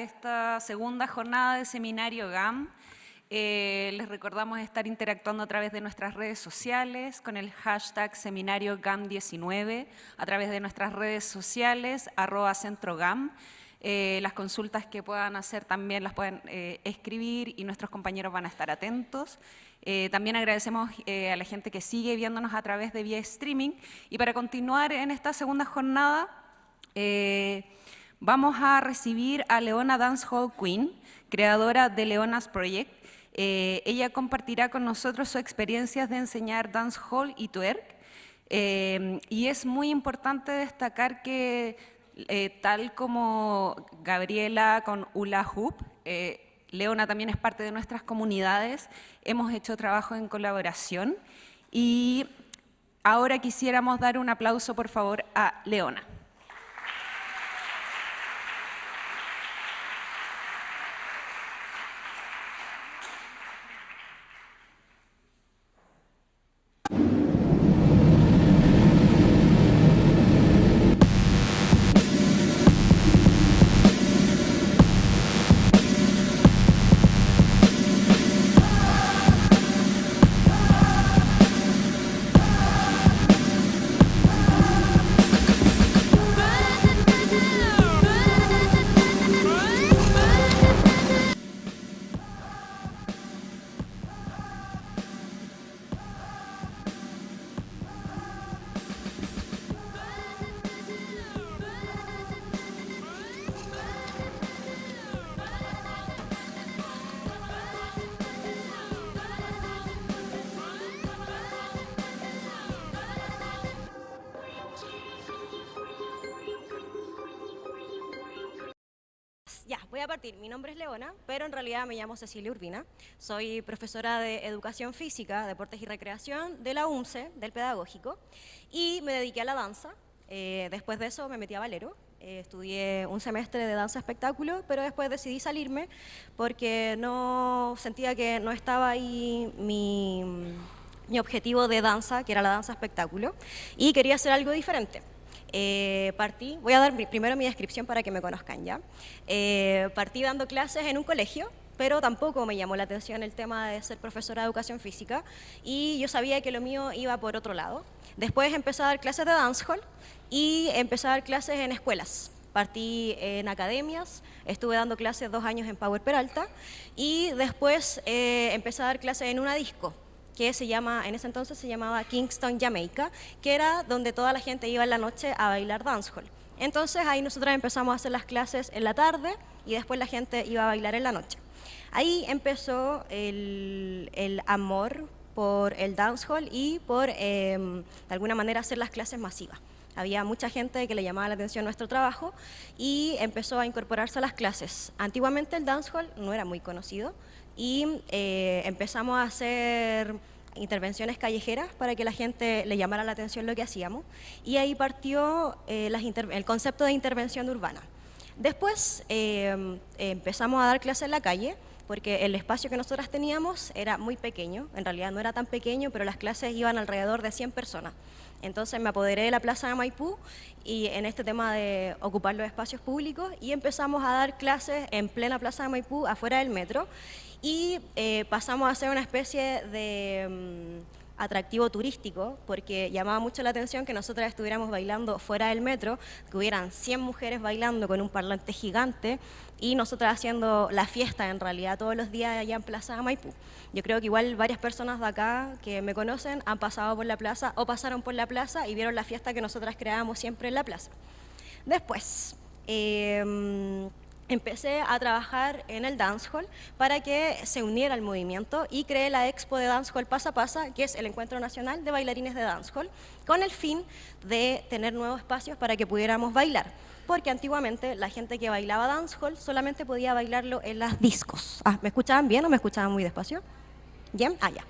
esta segunda jornada de seminario GAM. Les recordamos estar interactuando a través de nuestras redes sociales con el hashtag seminario GAM19, a través de nuestras redes sociales, @centrogam. Las consultas que puedan hacer también las pueden escribir y nuestros compañeros van a estar atentos. También agradecemos a la gente que sigue viéndonos a través de vía streaming. Y para continuar en esta segunda jornada, vamos a recibir a Leona Dancehall Queen, creadora de Leona's Project. Ella compartirá con nosotros sus experiencias de enseñar dancehall y twerk. Y es muy importante destacar que, tal como Gabriela con Hula Hoop, Leona también es parte de nuestras comunidades. Hemos hecho trabajo en colaboración. Y ahora quisiéramos dar un aplauso, por favor, a Leona. Ya, voy a partir. Mi nombre es Leona, pero en realidad me llamo Cecilia Urbina. Soy profesora de Educación Física, Deportes y Recreación de la UNCE, del Pedagógico, y me dediqué a la danza. Después de eso me metí a Valero. Estudié un semestre de danza espectáculo, pero después decidí salirme porque no sentía que no estaba ahí mi objetivo de danza, que era la danza espectáculo, y quería hacer algo diferente. Voy a dar primero mi descripción para que me conozcan ya. Partí dando clases en un colegio, pero tampoco me llamó la atención el tema de ser profesora de educación física y yo sabía que lo mío iba por otro lado. Después empecé a dar clases de dancehall y empecé a dar clases en escuelas. Partí en academias, estuve dando clases 2 años en Power Peralta y después empecé a dar clases en una disco que en ese entonces se llamaba Kingston, Jamaica, que era donde toda la gente iba en la noche a bailar dancehall. Entonces ahí nosotros empezamos a hacer las clases en la tarde y después la gente iba a bailar en la noche. Ahí empezó el amor por el dancehall y por, de alguna manera, hacer las clases masivas. Había mucha gente que le llamaba la atención nuestro trabajo y empezó a incorporarse a las clases. Antiguamente el dancehall no era muy conocido y empezamos a hacer intervenciones callejeras para que la gente le llamara la atención lo que hacíamos y ahí partió el concepto de intervención urbana. Después empezamos a dar clases en la calle porque el espacio que nosotras teníamos era muy pequeño, en realidad no era tan pequeño, pero las clases iban alrededor de 100 personas. Entonces me apoderé de la Plaza de Maipú y en este tema de ocupar los espacios públicos y empezamos a dar clases en plena Plaza de Maipú, afuera del metro, y pasamos a ser una especie de atractivo turístico, porque llamaba mucho la atención que nosotras estuviéramos bailando fuera del metro, que hubieran 100 mujeres bailando con un parlante gigante y nosotras haciendo la fiesta en realidad todos los días allá en Plaza Maipú. Yo creo que igual varias personas de acá que me conocen han pasado por la plaza o pasaron por la plaza y vieron la fiesta que nosotras creábamos siempre en la plaza. Después, empecé a trabajar en el dancehall para que se uniera al movimiento y creé la Expo de Dancehall Pasa Pasa, que es el encuentro nacional de bailarines de dancehall, con el fin de tener nuevos espacios para que pudiéramos bailar. Porque antiguamente la gente que bailaba dancehall solamente podía bailarlo en las discos. ¿Me escuchaban bien o me escuchaban muy despacio? ¿Bien? Ya.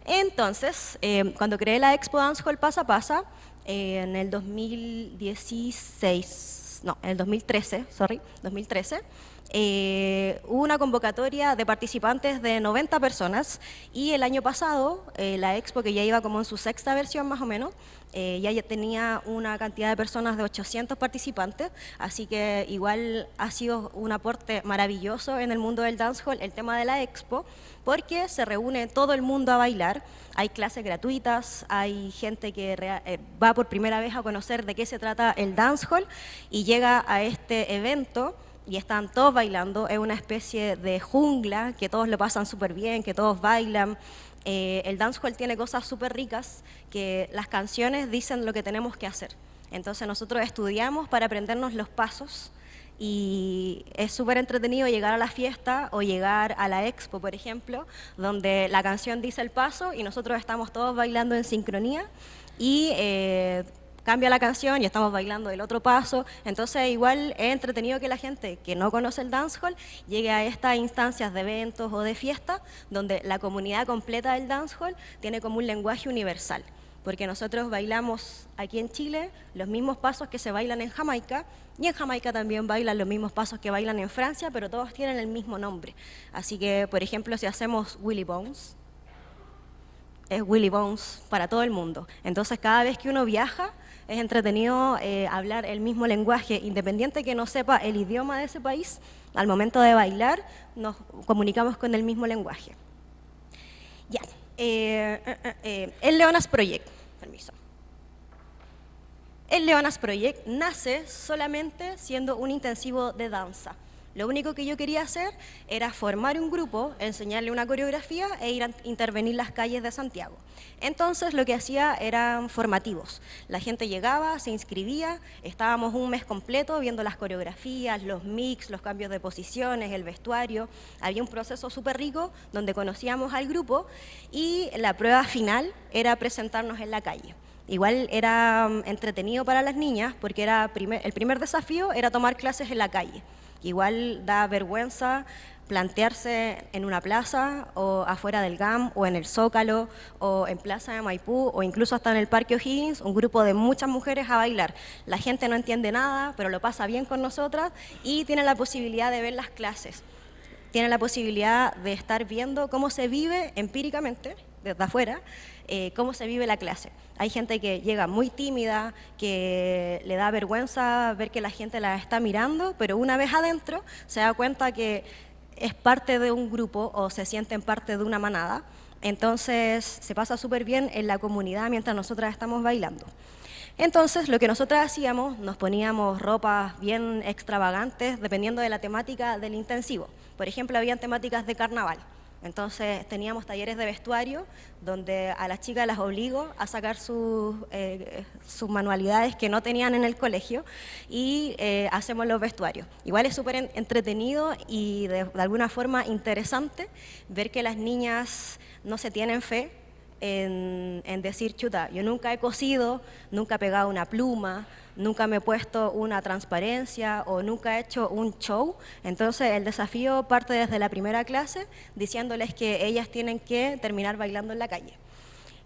Entonces, cuando creé la Expo Dancehall Pasa Pasa, en el 2013, hubo una convocatoria de participantes de 90 personas y el año pasado la Expo, que ya iba como en su sexta versión más o menos, ya tenía una cantidad de personas de 800 participantes, así que igual ha sido un aporte maravilloso en el mundo del dancehall el tema de la Expo, porque se reúne todo el mundo a bailar, hay clases gratuitas, hay gente que va por primera vez a conocer de qué se trata el dancehall y llega a este evento y están todos bailando, es una especie de jungla, que todos lo pasan súper bien, que todos bailan. El dancehall tiene cosas súper ricas, que las canciones dicen lo que tenemos que hacer. Entonces nosotros estudiamos para aprendernos los pasos y es súper entretenido llegar a la fiesta o llegar a la expo, por ejemplo, donde la canción dice el paso y nosotros estamos todos bailando en sincronía y cambia la canción y estamos bailando el otro paso, entonces igual es entretenido que la gente que no conoce el dancehall llegue a estas instancias de eventos o de fiestas donde la comunidad completa del dancehall tiene como un lenguaje universal, porque nosotros bailamos aquí en Chile los mismos pasos que se bailan en Jamaica y en Jamaica también bailan los mismos pasos que bailan en Francia, pero todos tienen el mismo nombre. Así que, por ejemplo, si hacemos Willy Bones, es Willy Bones para todo el mundo. Entonces, cada vez que uno viaja, es entretenido hablar el mismo lenguaje, independiente que no sepa el idioma de ese país, al momento de bailar nos comunicamos con el mismo lenguaje. Ya, el Leonas Project, permiso. El Leonas Project nace solamente siendo un intensivo de danza. Lo único que yo quería hacer era formar un grupo, enseñarle una coreografía e ir a intervenir las calles de Santiago. Entonces lo que hacía eran formativos. La gente llegaba, se inscribía, estábamos un mes completo viendo las coreografías, los mix, los cambios de posiciones, el vestuario. Había un proceso súper rico donde conocíamos al grupo y la prueba final era presentarnos en la calle. Igual era entretenido para las niñas porque era el primer desafío era tomar clases en la calle. Igual da vergüenza plantearse en una plaza o afuera del GAM o en el Zócalo o en Plaza de Maipú o incluso hasta en el Parque O'Higgins, un grupo de muchas mujeres a bailar. La gente no entiende nada, pero lo pasa bien con nosotras y tiene la posibilidad de ver las clases. Tiene la posibilidad de estar viendo cómo se vive empíricamente, desde afuera, cómo se vive la clase. Hay gente que llega muy tímida, que le da vergüenza ver que la gente la está mirando, pero una vez adentro se da cuenta que es parte de un grupo o se sienten parte de una manada. Entonces se pasa súper bien en la comunidad mientras nosotras estamos bailando. Entonces lo que nosotras hacíamos, nos poníamos ropas bien extravagantes dependiendo de la temática del intensivo. Por ejemplo, habían temáticas de carnaval. Entonces teníamos talleres de vestuario donde a las chicas las obligo a sacar sus manualidades que no tenían en el colegio y hacemos los vestuarios. Igual es súper entretenido y de alguna forma interesante ver que las niñas no se tienen fe en decir, chuta, yo nunca he cosido, nunca he pegado una pluma, nunca me he puesto una transparencia o nunca he hecho un show. Entonces el desafío parte desde la primera clase diciéndoles que ellas tienen que terminar bailando en la calle.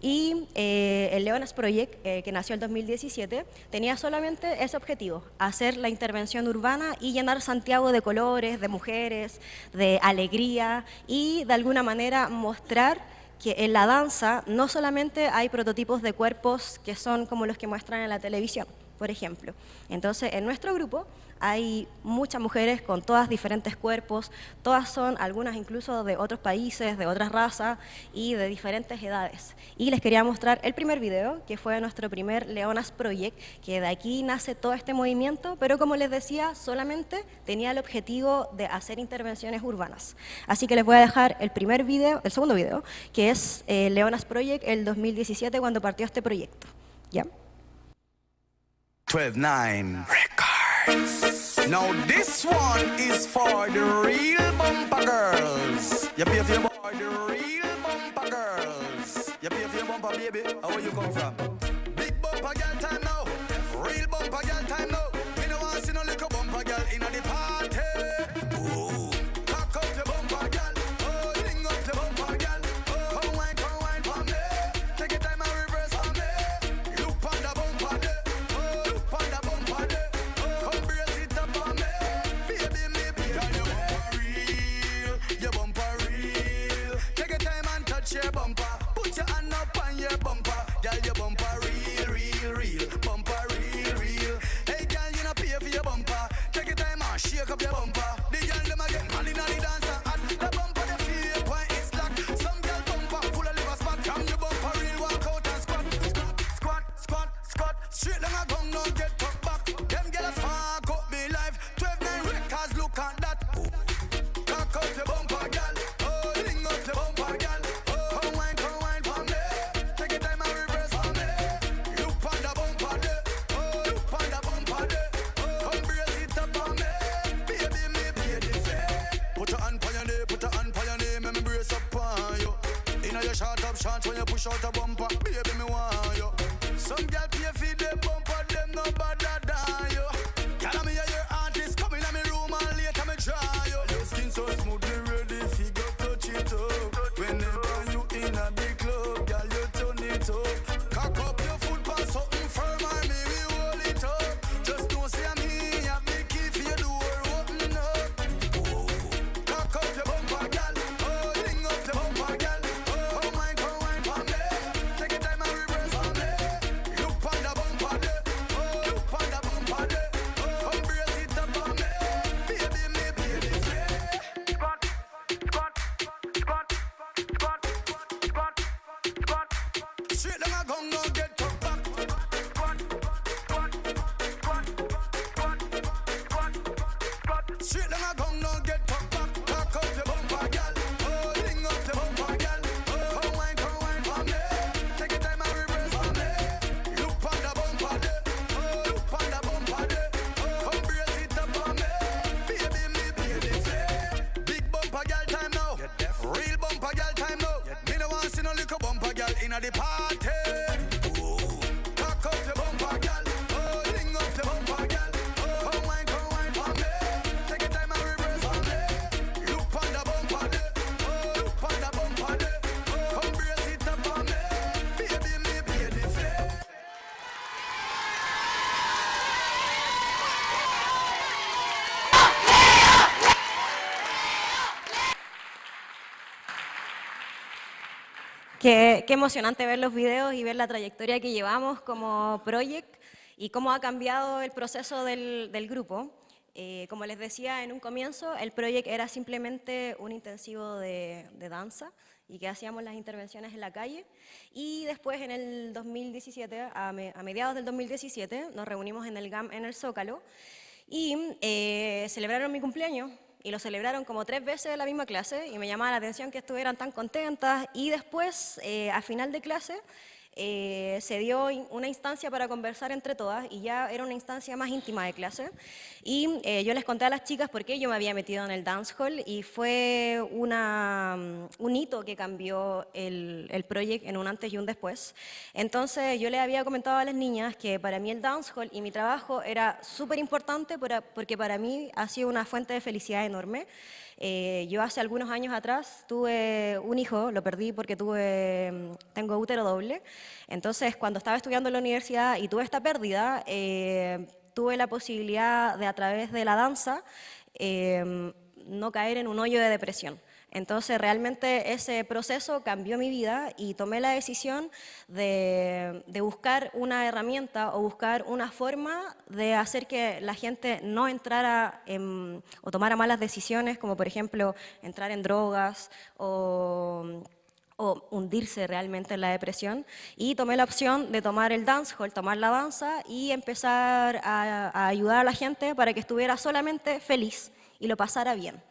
Y el Leonas Project, que nació en 2017, tenía solamente ese objetivo, hacer la intervención urbana y llenar Santiago de colores, de mujeres, de alegría y de alguna manera mostrar que en la danza no solamente hay prototipos de cuerpos que son como los que muestran en la televisión, por ejemplo. Entonces, en nuestro grupo hay muchas mujeres con todas diferentes cuerpos, todas son algunas incluso de otros países, de otras razas y de diferentes edades. Y les quería mostrar el primer video, que fue nuestro primer Leonas Project, que de aquí nace todo este movimiento, pero como les decía, solamente tenía el objetivo de hacer intervenciones urbanas. Así que les voy a dejar el segundo video, que es Leonas Project, el 2017, cuando partió este proyecto. ¿Ya? 12-9 Records. Now this one is for the real bumper girls. You pay for your for the real bumper girls. You pay for your bumper, baby. How where you come from? Big bumper girl time now. Real bumper girl time now. We don't want to see no little bumper girl in the party. Ooh. Cock up your bumper girl. Oh, ling up your bumper girl. Oh, come wine for me. Take your time and reverse for me. Look on the bumper there. Oh, look on the bumper there. Oh, come brace it up for me. Baby, me, baby. mash out a bumper, baby, me want you. Some girl pay for the bumper, them no bother than you. Girl, me hear your artist coming in my room and later me try you. Your skin so smooth, me ready fi go touch it up. Whenever you in a big club, girl, you turn it up. Cock up your foot past something firm and me we hold it up. Just don't say me, have the key for your door, open up. Cock up your bumper, girl. Oh, ring up your bumper, girl. Come wine for me. Take your time and reverse for me. Look on the bumper there. Oh, look on the bumper there. Come brace it up for me. Baby, me baby fair. Squat, squat, squat, squat, squat, squat. Straight down a gun, no get took back. Squat, squat, squat, squat, squat, squat. Straight down a gun, no get took back. Cock up your bumper, girl. Oh, ring up your bumper, girl. Come wine for me. Take your time and reverse for me. Look on the bumper there. Oh, look on the bumper there. Come brace it up for me. Baby, me baby fair. Big bumper, girl, time now. Real bumper, girl, time now. Me no want see no little bumper, girl, inna the party. Cock up your bumper, girl. Oh, ring up your bumper, girl. Come wine for me. Take your time and reverse for me. Look on the bumper there. Oh, look on the bumper there. Come brace it up for me. Baby, me baby fair. Qué emocionante ver los videos y ver la trayectoria que llevamos como Project y cómo ha cambiado el proceso del grupo. Como les decía en un comienzo, el Project era simplemente un intensivo de danza y que hacíamos las intervenciones en la calle. Y después en el 2017, a mediados del 2017, nos reunimos en el GAM en el Zócalo y celebraron mi cumpleaños. Y lo celebraron como 3 veces en la misma clase y me llamaba la atención que estuvieran tan contentas. Y después, a final de clase, se dio una instancia para conversar entre todas y ya era una instancia más íntima de clase. Y yo les conté a las chicas por qué yo me había metido en el dancehall y fue un hito que cambió el Project en un antes y un después. Entonces yo les había comentado a las niñas que para mí el dancehall y mi trabajo era súper importante porque para mí ha sido una fuente de felicidad enorme. Yo hace algunos años atrás tuve un hijo, lo perdí porque tengo útero doble. Entonces, cuando estaba estudiando en la universidad y tuve esta pérdida, tuve la posibilidad de, a través de la danza, no caer en un hoyo de depresión. Entonces, realmente ese proceso cambió mi vida y tomé la decisión de buscar una herramienta o buscar una forma de hacer que la gente no entrara o tomara malas decisiones, como por ejemplo entrar en drogas o hundirse realmente en la depresión, y tomé la opción de tomar el dancehall, tomar la danza y empezar a ayudar a la gente para que estuviera solamente feliz y lo pasara bien.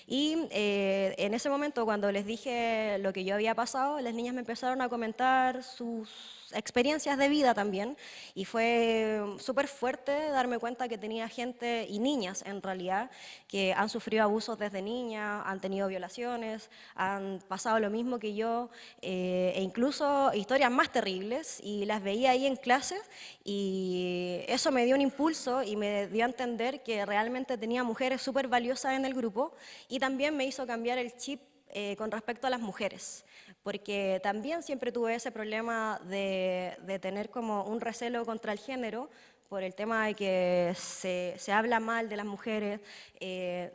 Y en ese momento, cuando les dije lo que yo había pasado, las niñas me empezaron a comentar sus experiencias de vida también, y fue súper fuerte darme cuenta que tenía gente, y niñas en realidad, que han sufrido abusos desde niñas, han tenido violaciones, han pasado lo mismo que yo, e incluso historias más terribles, y las veía ahí en clases, y eso me dio un impulso y me dio a entender que realmente tenía mujeres súper valiosas en el grupo, y también me hizo cambiar el chip con respecto a las mujeres, porque también siempre tuve ese problema de tener como un recelo contra el género, por el tema de que se habla mal de las mujeres,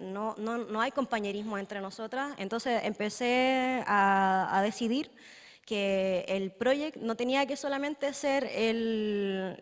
no hay compañerismo entre nosotras. Entonces empecé a decidir que el Project no tenía que solamente ser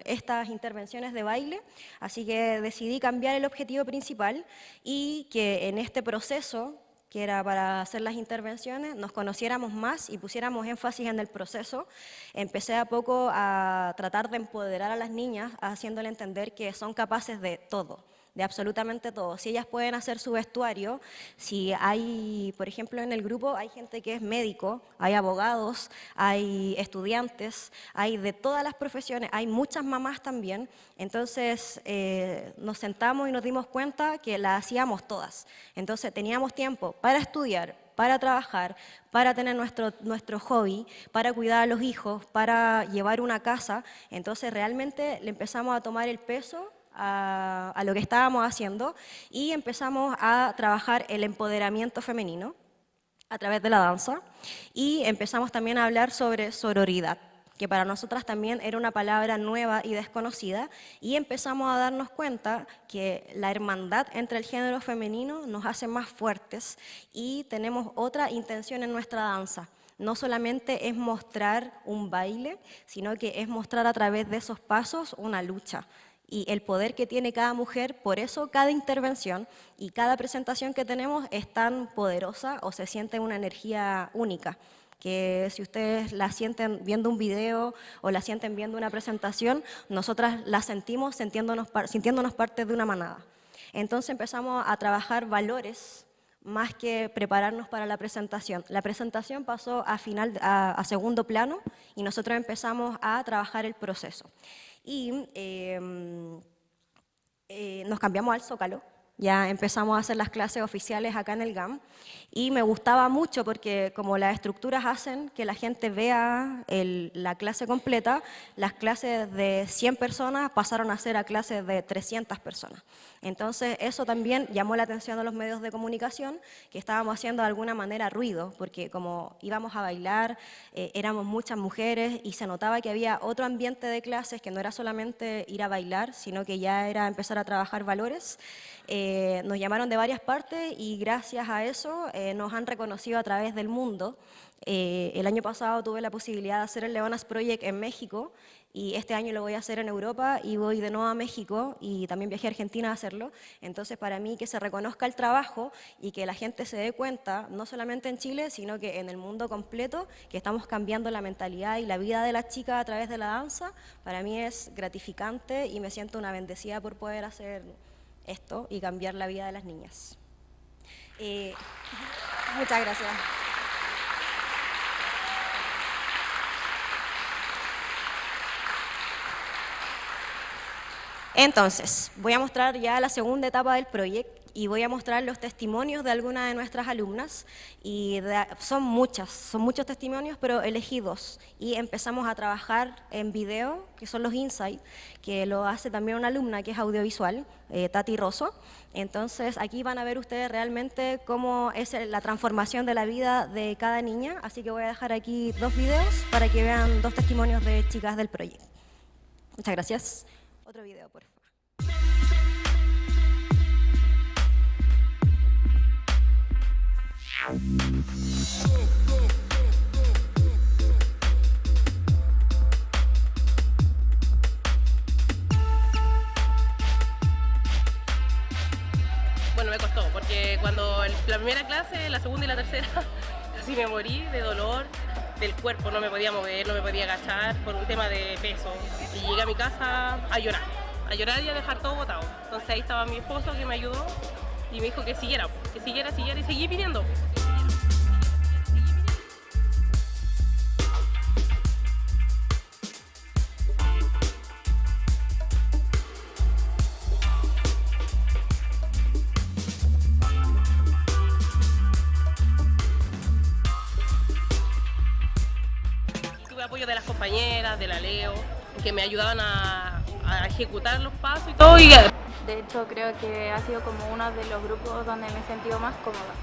estas intervenciones de baile, así que decidí cambiar el objetivo principal y que en este proceso, que era para hacer las intervenciones, nos conociéramos más y pusiéramos énfasis en el proceso. Empecé a poco a tratar de empoderar a las niñas, haciéndole entender que son capaces de todo, de absolutamente todo. Si ellas pueden hacer su vestuario, si hay, por ejemplo, en el grupo hay gente que es médico, hay abogados, hay estudiantes, hay de todas las profesiones, hay muchas mamás también. Entonces nos sentamos y nos dimos cuenta que la hacíamos todas. Entonces teníamos tiempo para estudiar, para trabajar, para tener nuestro hobby, para cuidar a los hijos, para llevar una casa. Entonces realmente le empezamos a tomar el peso a lo que estábamos haciendo y empezamos a trabajar el empoderamiento femenino a través de la danza y empezamos también a hablar sobre sororidad, que para nosotras también era una palabra nueva y desconocida, y empezamos a darnos cuenta que la hermandad entre el género femenino nos hace más fuertes y tenemos otra intención en nuestra danza. No solamente es mostrar un baile, sino que es mostrar a través de esos pasos una lucha. Y el poder que tiene cada mujer, por eso cada intervención y cada presentación que tenemos es tan poderosa o se siente una energía única, que si ustedes la sienten viendo un video o la sienten viendo una presentación, nosotras la sentimos sintiéndonos parte de una manada. Entonces empezamos a trabajar valores más que prepararnos para la presentación. La presentación pasó a segundo plano y nosotros empezamos a trabajar el proceso. Y nos cambiamos al Zócalo, ya empezamos a hacer las clases oficiales acá en el GAM y me gustaba mucho porque como las estructuras hacen que la gente vea la clase completa, las clases de 100 personas pasaron a ser a clases de 300 personas. Entonces eso también llamó la atención de los medios de comunicación, que estábamos haciendo de alguna manera ruido, porque como íbamos a bailar, éramos muchas mujeres y se notaba que había otro ambiente de clases que no era solamente ir a bailar, sino que ya era empezar a trabajar valores. Nos llamaron de varias partes y gracias a eso nos han reconocido a través del mundo. El año pasado tuve la posibilidad de hacer el Leonas Project en México y este año lo voy a hacer en Europa y voy de nuevo a México y también viajé a Argentina a hacerlo. Entonces para mí que se reconozca el trabajo y que la gente se dé cuenta, no solamente en Chile, sino que en el mundo completo, que estamos cambiando la mentalidad y la vida de las chicas a través de la danza, para mí es gratificante y me siento una bendecida por poder hacer esto y cambiar la vida de las niñas. Muchas gracias. Entonces, voy a mostrar ya la segunda etapa del proyecto y voy a mostrar los testimonios de algunas de nuestras alumnas y son muchos testimonios, pero elegí 2 y empezamos a trabajar en video, que son los insights, que lo hace también una alumna que es audiovisual, Tati Rosso. Entonces aquí van a ver ustedes realmente cómo es la transformación de la vida de cada niña, así que voy a dejar aquí 2 videos para que vean 2 testimonios de chicas del proyecto. Muchas gracias. Otro video, por favor. Bueno, me costó, porque cuando la primera clase, la segunda y la tercera, casi me morí de dolor del cuerpo, no me podía mover, no me podía agachar por un tema de peso. Y llegué a mi casa a llorar y a dejar todo botado. Entonces ahí estaba mi esposo que me ayudó y me dijo que siguiera y seguí pidiendo. Apoyo de las compañeras, de la Leo, que me ayudaban a ejecutar los pasos y todo. De hecho, creo que ha sido como uno de los grupos donde me he sentido más cómoda.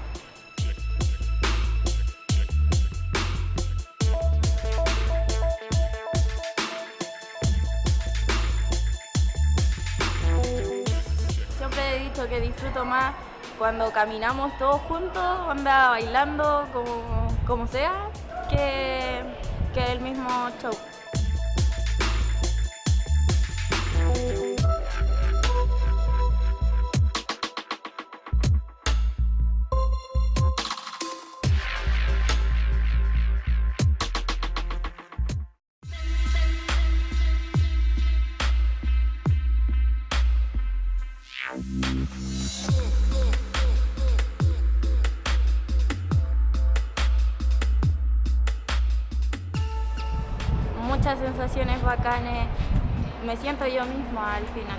Siempre he dicho que disfruto más cuando caminamos todos juntos, anda bailando como sea, que el mismo show. Muchas sensaciones bacanes, me siento yo misma al final.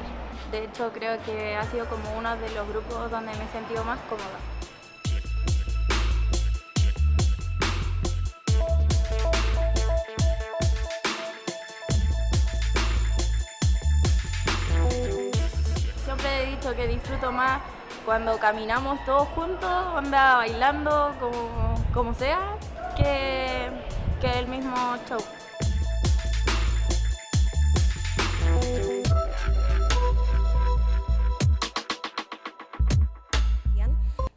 De hecho, creo que ha sido como uno de los grupos donde me he sentido más cómoda. visto que disfruto más cuando caminamos todos juntos, onda bailando como sea, que el mismo show.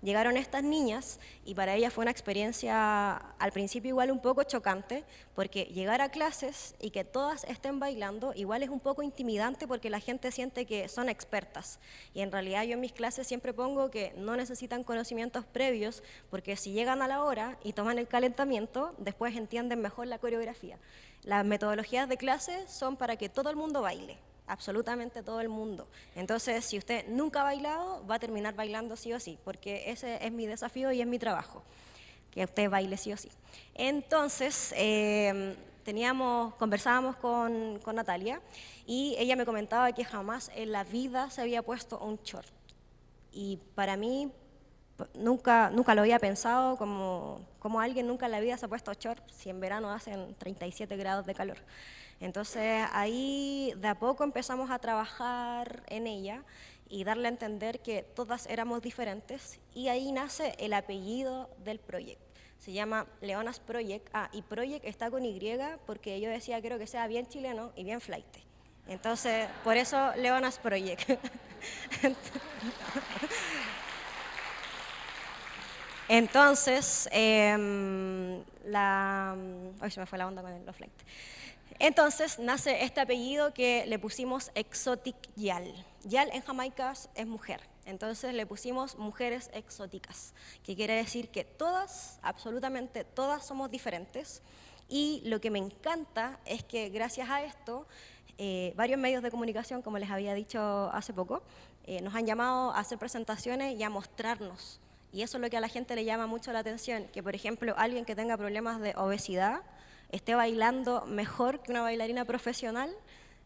Llegaron estas niñas y para ellas fue una experiencia al principio igual un poco chocante, porque llegar a clases y que todas estén bailando igual es un poco intimidante porque la gente siente que son expertas. Y en realidad yo en mis clases siempre pongo que no necesitan conocimientos previos, porque si llegan a la hora y toman el calentamiento, después entienden mejor la coreografía. Las metodologías de clase son para que todo el mundo baile. Absolutamente todo el mundo. Entonces, si usted nunca ha bailado, va a terminar bailando sí o sí, porque ese es mi desafío y es mi trabajo, que usted baile sí o sí. Entonces, conversábamos con Natalia y ella me comentaba que jamás en la vida se había puesto un short. Y para mí, nunca lo había pensado como alguien nunca en la vida se ha puesto short si en verano hacen 37 grados de calor. Entonces ahí de a poco empezamos a trabajar en ella y darle a entender que todas éramos diferentes y ahí nace el apellido del proyecto. Se llama Leonas Project, y Project está con Y porque yo decía quiero que sea bien chileno y bien flight. Entonces por eso Leonas Project. Entonces, hoy se me fue la onda con los flight. Entonces nace este apellido que le pusimos Exotic Yal. Yal en Jamaica es mujer, entonces le pusimos mujeres exóticas, que quiere decir que todas, absolutamente todas somos diferentes y lo que me encanta es que gracias a esto varios medios de comunicación, como les había dicho hace poco, nos han llamado a hacer presentaciones y a mostrarnos. Y eso es lo que a la gente le llama mucho la atención, que por ejemplo alguien que tenga problemas de obesidad esté bailando mejor que una bailarina profesional,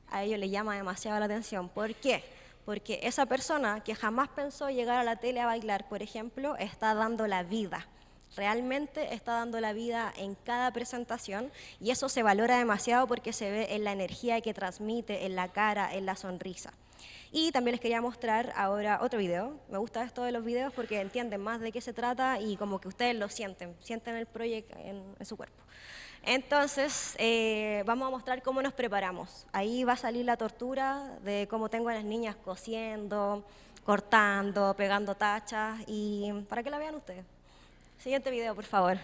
a ellos le llama demasiado la atención. ¿Por qué? Porque esa persona que jamás pensó llegar a la tele a bailar, por ejemplo, está dando la vida. Realmente está dando la vida en cada presentación y eso se valora demasiado porque se ve en la energía que transmite, en la cara, en la sonrisa. Y también les quería mostrar ahora otro video. Me gusta esto de los videos porque entienden más de qué se trata y como que ustedes lo sienten el proyecto en su cuerpo. Entonces, vamos a mostrar cómo nos preparamos. Ahí va a salir la tortura de cómo tengo a las niñas cosiendo, cortando, pegando tachas y para que la vean ustedes. Siguiente video, por favor.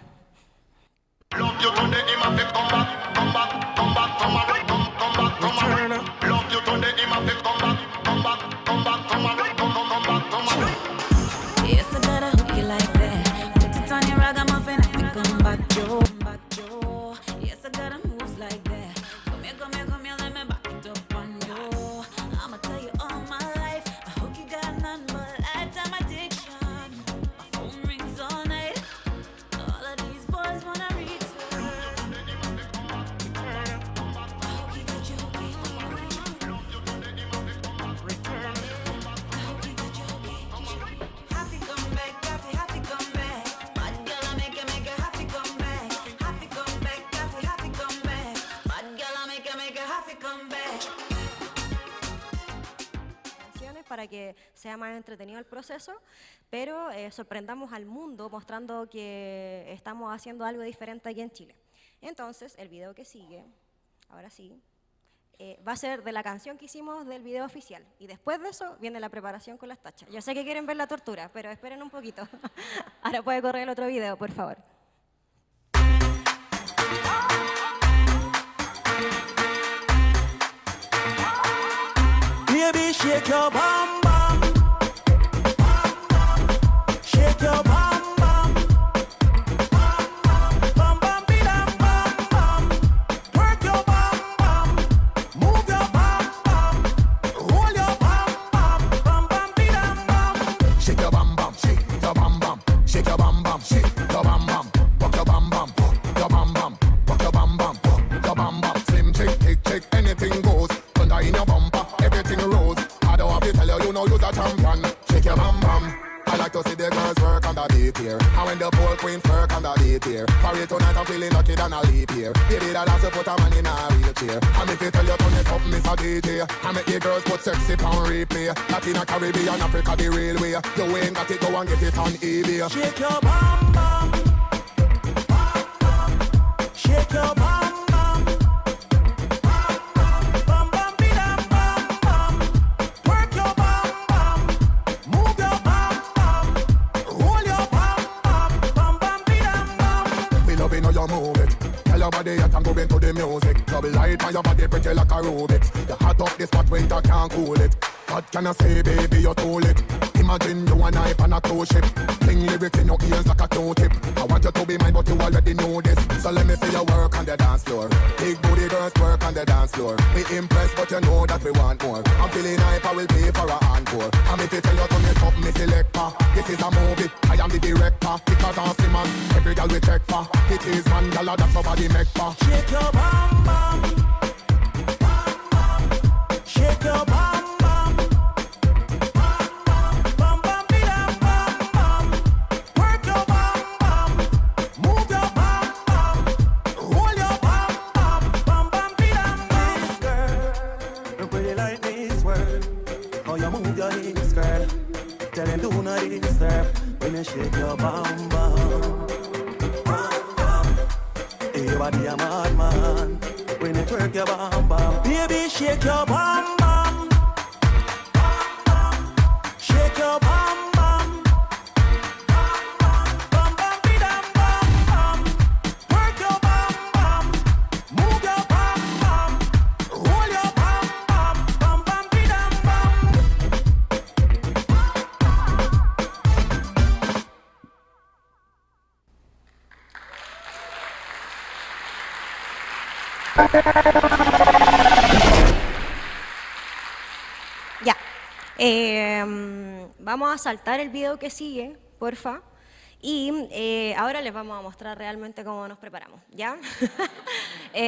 Para que sea más entretenido el proceso, pero sorprendamos al mundo mostrando que estamos haciendo algo diferente aquí en Chile. Entonces, el video que sigue, ahora sí, va a ser de la canción que hicimos del video oficial. Y después de eso viene la preparación con las tachas. Yo sé que quieren ver la tortura, pero esperen un poquito. Ahora puede correr el otro video, por favor. Baby, shake your bum bum, shake your bum bum, bum bum bidam bum bum, work your bum bum, move your bum bum, roll your bum bum, bum bum bidam bum. Shake your bum bum, shake your bum bum, shake your bum bum, shake your bum bum, rock your bum bum, your bum bum, rock your bum bum, your bum bum. Slim chick, tick chick, anything goes. Thunder in your bumper, everything rose. I don't have to tell you, you know you're a champion. Shake your bum bum. I like to see the girls work on the a beat here. And when the pole queens work on the beat here. For real tonight I'm feeling lucky than a leap here. Baby that dance put a man in a wheelchair. And if you tell you turn it up, Miss a DJ. I make the girls put sexy on replay. Latina, Caribbean, Africa the real way. You ain't got it, go and get it on eBay. Shake your bum bum. Shake your bum bum. Bum bum bidam bum bum. Work your bum bum. Move your bum bum. Roll your bum bum. Bum bum bidam bum. We love it how you move it. Tell your body yet I'm going to the music. Double light on your body pretty like a Rubik's. You hot up this spot winter can't cool it. What can I say, baby, you too lit. Imagine you and I on a cruise ship. Sing lyrics in your ears like a Q-tip. I want you to be mine, but you already know this. So let me see you work on the dance floor. Big booty girls work on the dance floor. We impressed, but you know that we want more. I'm feeling hype, I will pay for a encore. And if you tell you to make up, me selector. This is a movie, I am the director. Because I'm the man, every girl we check for. It is man, girl, that's somebody make for. Shake your bum bum. Shake your bum. Tell them do not disturb when you shake your bum bum. Hey, your body a madman when you twerk your bum bum. Baby, shake your bum bum. Shake your bum bum. Bum bum bidam bum bum. Work your bum bum. Move your bum bum. Roll your bum bum. Bum bum bidam bum. Ya. Vamos a saltar el video que sigue, porfa. Y ahora les vamos a mostrar realmente cómo nos preparamos, ¿ya?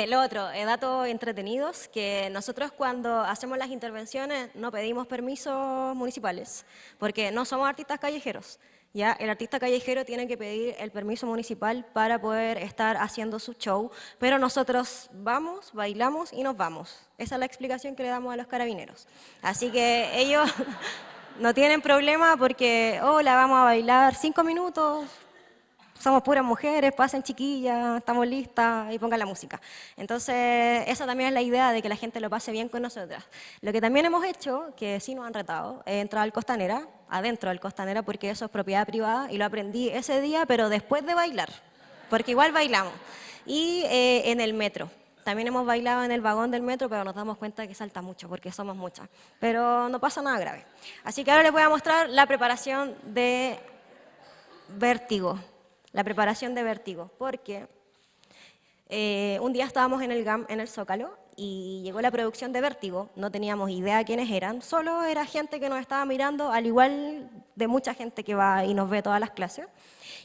Lo otro, datos entretenidos, que nosotros cuando hacemos las intervenciones no pedimos permisos municipales, porque no somos artistas callejeros. ¿Ya? El artista callejero tiene que pedir el permiso municipal para poder estar haciendo su show, pero nosotros vamos, bailamos y nos vamos. Esa es la explicación que le damos a los carabineros. Así que ellos no tienen problema porque, hola, vamos a bailar 5 minutos, somos puras mujeres, pasen chiquillas, estamos listas y pongan la música. Entonces, esa también es la idea de que la gente lo pase bien con nosotras. Lo que también hemos hecho, que sí nos han retado, es entrar al Costanera, adentro del Costanera, porque eso es propiedad privada y lo aprendí ese día, pero después de bailar, porque igual bailamos. Y en el metro. También hemos bailado en el vagón del metro, pero nos damos cuenta que salta mucho, porque somos muchas. Pero no pasa nada grave. Así que ahora les voy a mostrar la preparación de Vértigo. La preparación de Vértigo, porque un día estábamos en el GAM, en el Zócalo, y llegó la producción de Vértigo, no teníamos idea quiénes eran, solo era gente que nos estaba mirando, al igual de mucha gente que va y nos ve todas las clases.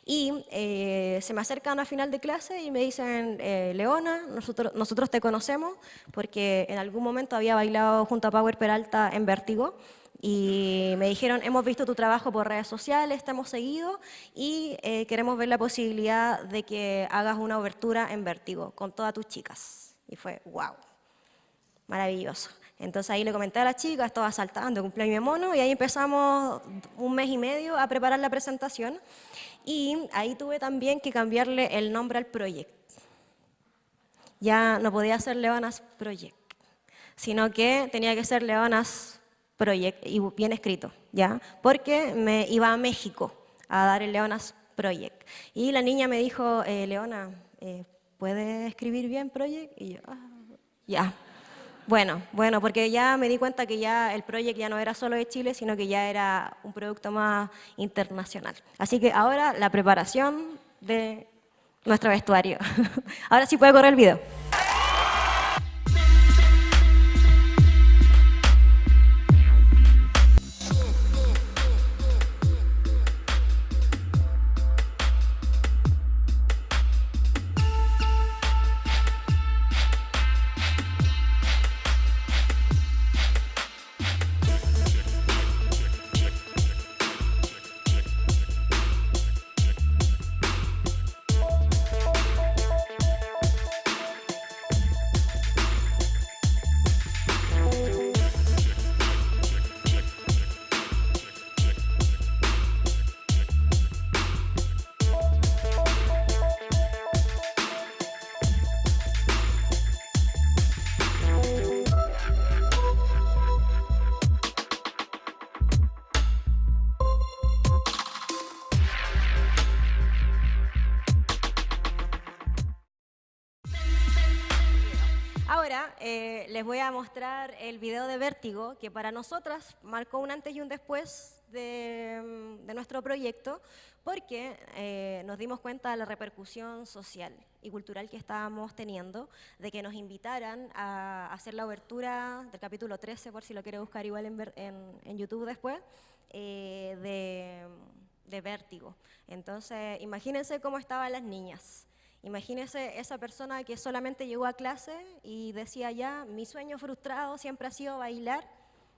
Y se me acercan a final de clase y me dicen, Leona, nosotros te conocemos, porque en algún momento había bailado junto a Power Peralta en Vértigo, y me dijeron, hemos visto tu trabajo por redes sociales, te hemos seguido y queremos ver la posibilidad de que hagas una obertura en Vértigo con todas tus chicas. Y fue, wow, maravilloso. Entonces ahí le comenté a la chica, estaba saltando, cumpleaños de mono, y ahí empezamos 1 mes y medio a preparar la presentación. Y ahí tuve también que cambiarle el nombre al proyecto. Ya no podía ser Leonas Project, sino que tenía que ser Leonas Project, y bien escrito, ¿ya? Porque me iba a México a dar el Leonas Project. Y la niña me dijo, Leona, ¿puedes escribir bien Project? Y yo, ya. Bueno, porque ya me di cuenta que ya el Project ya no era solo de Chile, sino que ya era un producto más internacional. Así que ahora la preparación de nuestro vestuario. Ahora sí puede correr el video. les voy a mostrar el video de Vértigo, que para nosotras marcó un antes y un después de nuestro proyecto, porque nos dimos cuenta de la repercusión social y cultural que estábamos teniendo, de que nos invitaran a hacer la obertura del capítulo 13, por si lo quiere buscar igual en YouTube después, de Vértigo. Entonces, imagínense cómo estaban las niñas. Imagínense esa persona que solamente llegó a clase y decía ya, mi sueño frustrado siempre ha sido bailar,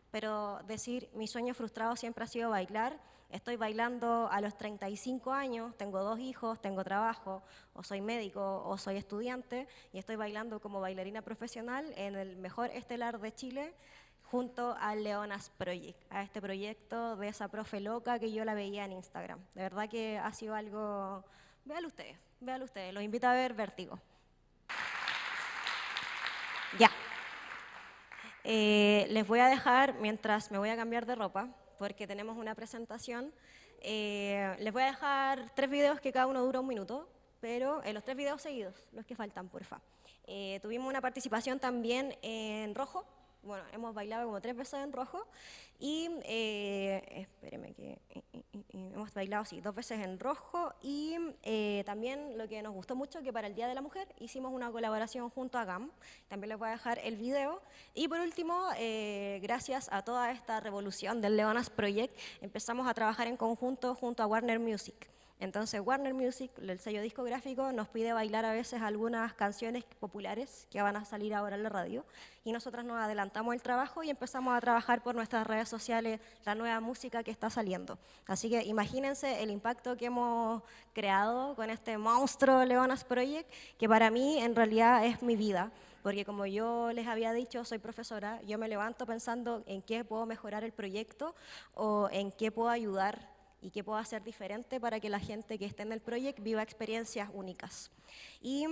pero decir, mi sueño frustrado siempre ha sido bailar, estoy bailando a los 35 años, tengo 2 hijos, tengo trabajo, o soy médico, o soy estudiante, y estoy bailando como bailarina profesional en el mejor estelar de Chile, junto al Leonas Project, a este proyecto de esa profe loca que yo la veía en Instagram. De verdad que ha sido algo... Véanlo ustedes, los invito a ver Vértigo. Ya. Les voy a dejar, mientras me voy a cambiar de ropa, porque tenemos una presentación, les voy a dejar 3 videos que cada uno dura 1 minuto, pero los 3 videos seguidos, los que faltan, porfa. Tuvimos una participación también en rojo. Bueno, hemos bailado como 3 veces en rojo y, espérenme que, hemos bailado, sí, 2 veces en rojo y también lo que nos gustó mucho, que para el Día de la Mujer hicimos una colaboración junto a GAM, también les voy a dejar el video. Y por último, gracias a toda esta revolución del Leonas Project, empezamos a trabajar en conjunto junto a Warner Music. Entonces Warner Music, el sello discográfico, nos pide bailar a veces algunas canciones populares que van a salir ahora en la radio y nosotras nos adelantamos el trabajo y empezamos a trabajar por nuestras redes sociales la nueva música que está saliendo. Así que imagínense el impacto que hemos creado con este monstruo Leonas Project, que para mí en realidad es mi vida. Porque como yo les había dicho, soy profesora, yo me levanto pensando en qué puedo mejorar el proyecto o en qué puedo ayudar y qué puedo hacer diferente para que la gente que esté en el proyecto viva experiencias únicas. Y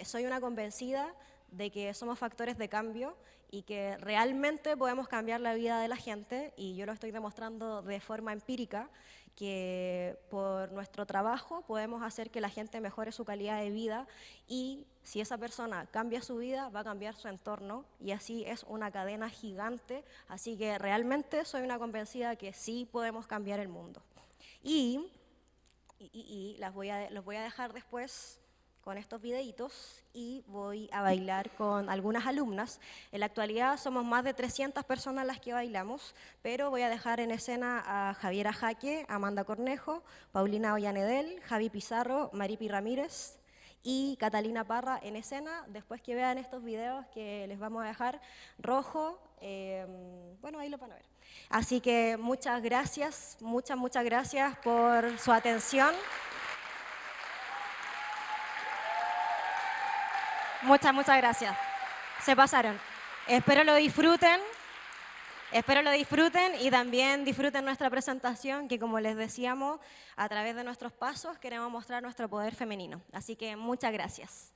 soy una convencida de que somos factores de cambio y que realmente podemos cambiar la vida de la gente, y yo lo estoy demostrando de forma empírica, que por nuestro trabajo podemos hacer que la gente mejore su calidad de vida, y si esa persona cambia su vida, va a cambiar su entorno, y así es una cadena gigante. Así que realmente soy una convencida que sí podemos cambiar el mundo. Y los voy a dejar después con estos videitos y voy a bailar con algunas alumnas. En la actualidad somos más de 300 personas las que bailamos, pero voy a dejar en escena a Javiera Jaque, Amanda Cornejo, Paulina Ollanedel, Javi Pizarro, Maripi Ramírez y Catalina Parra en escena, después que vean estos videos que les vamos a dejar rojo, bueno, ahí lo van a ver. Así que muchas gracias, muchas gracias por su atención. Muchas gracias. Se pasaron. Espero lo disfruten y también disfruten nuestra presentación, que como les decíamos, a través de nuestros pasos queremos mostrar nuestro poder femenino. Así que muchas gracias.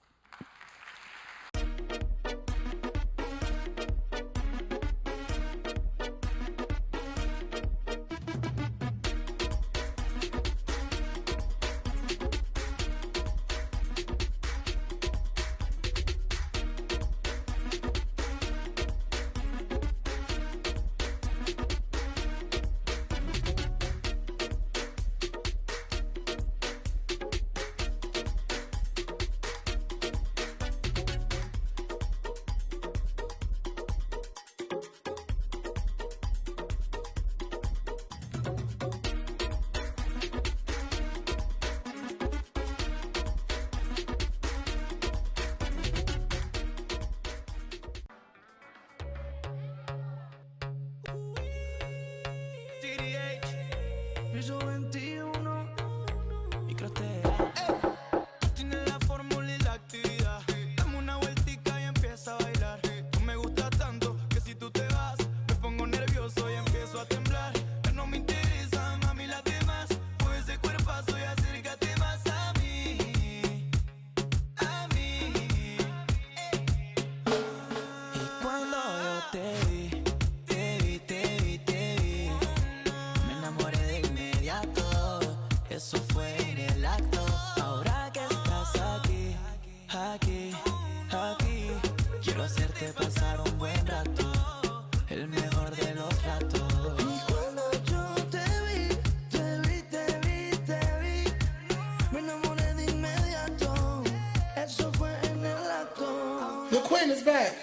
The queen is back.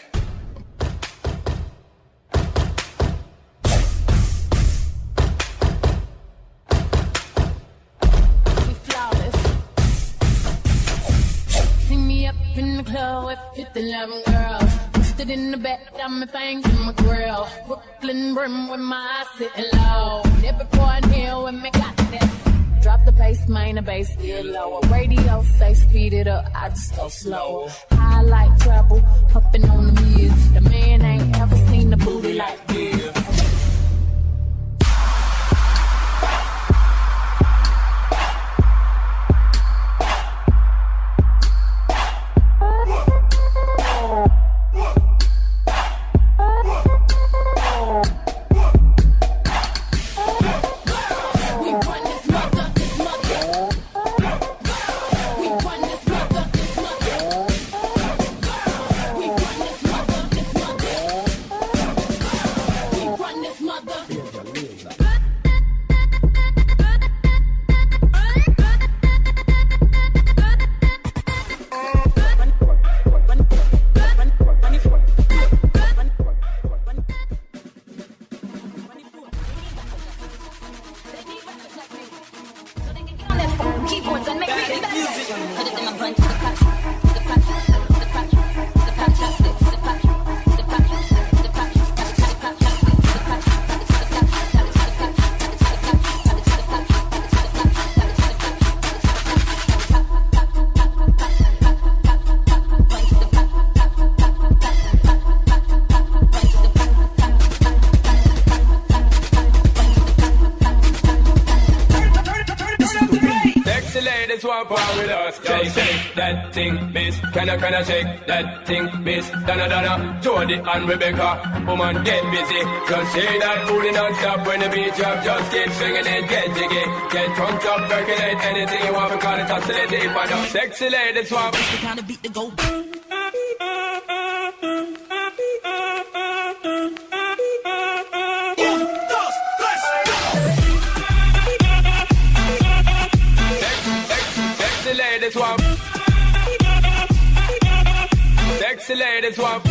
We flawless. See me up in the club with 50-11 girls. Stood in the back, got my fangs in my grill. Brooklyn brim with my eyes sitting low. Every boy in here with me got this. Drop the bass, main, the bass get lower. Radio say speed it up, I just go slower. High like trouble, puffin' on the mids. The man ain't ever seen the booty like this. Keyboards and make music. Put it in my front to the patch, the patch, the patch, the patch, the patch, the patch, the patch, the patch, the patch, Ladies want part with us. Just shake that thing, miss. Can I shake that thing, miss? Donna, Jody and Rebecca. Woman, get busy. Just shake that booty non-stop when the beat drop. Just keep swinging it, get jiggy. Get drunk up, percolate anything you want. Because it's oscillate deep and up. Sexy ladies want. It's the kind of beat to go. Ladies want. Sexy ladies want.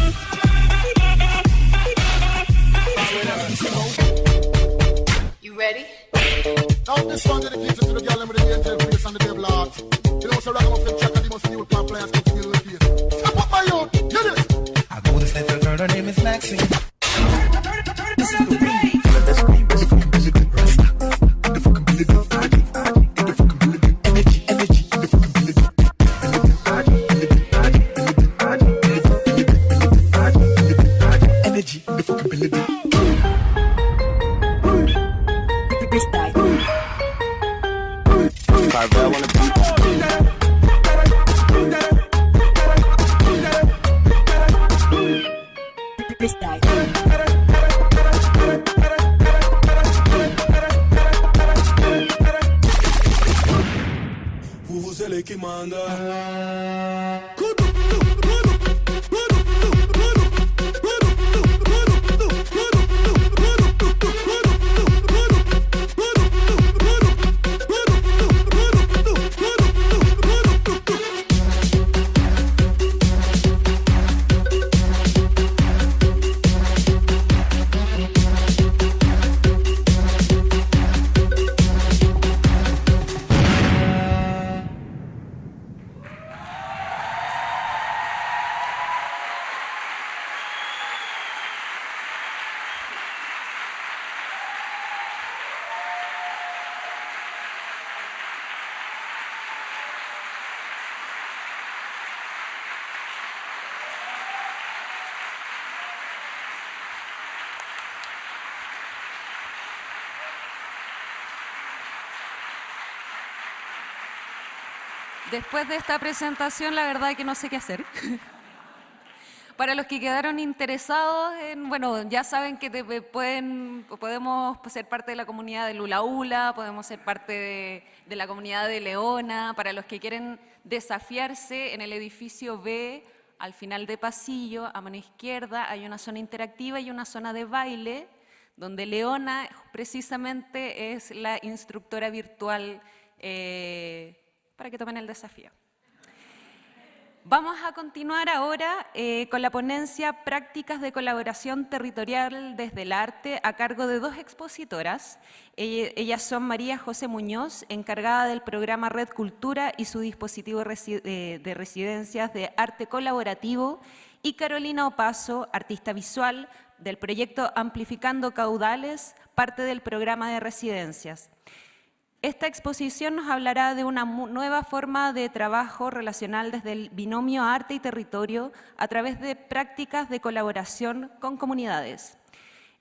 You ready? Now this one dedicated to the girl with the angel face and the devil heart. You know, so ragamuffin track and he must new pop players to feel the face. Step up my youth, get it! I go this little girl, her name is Maxine. This is the way. Vuvuzela que manda. Después de esta presentación, la verdad que no sé qué hacer. Para los que quedaron interesados, bueno, ya saben que podemos ser parte de la comunidad de Lula Ula, podemos ser parte de la comunidad de Leona. Para los que quieren desafiarse, en el edificio B, al final de pasillo, a mano izquierda, hay una zona interactiva y una zona de baile, donde Leona precisamente es la instructora virtual para que tomen el desafío. Vamos a continuar ahora con la ponencia Prácticas de Colaboración Territorial desde el Arte a cargo de dos expositoras. Ellas son María José Muñoz, encargada del programa Red Cultura y su dispositivo de residencias de arte colaborativo, y Carolina Opaso, artista visual del proyecto Amplificando Caudales, parte del programa de residencias. Esta exposición nos hablará de una nueva forma de trabajo relacional desde el binomio arte y territorio a través de prácticas de colaboración con comunidades.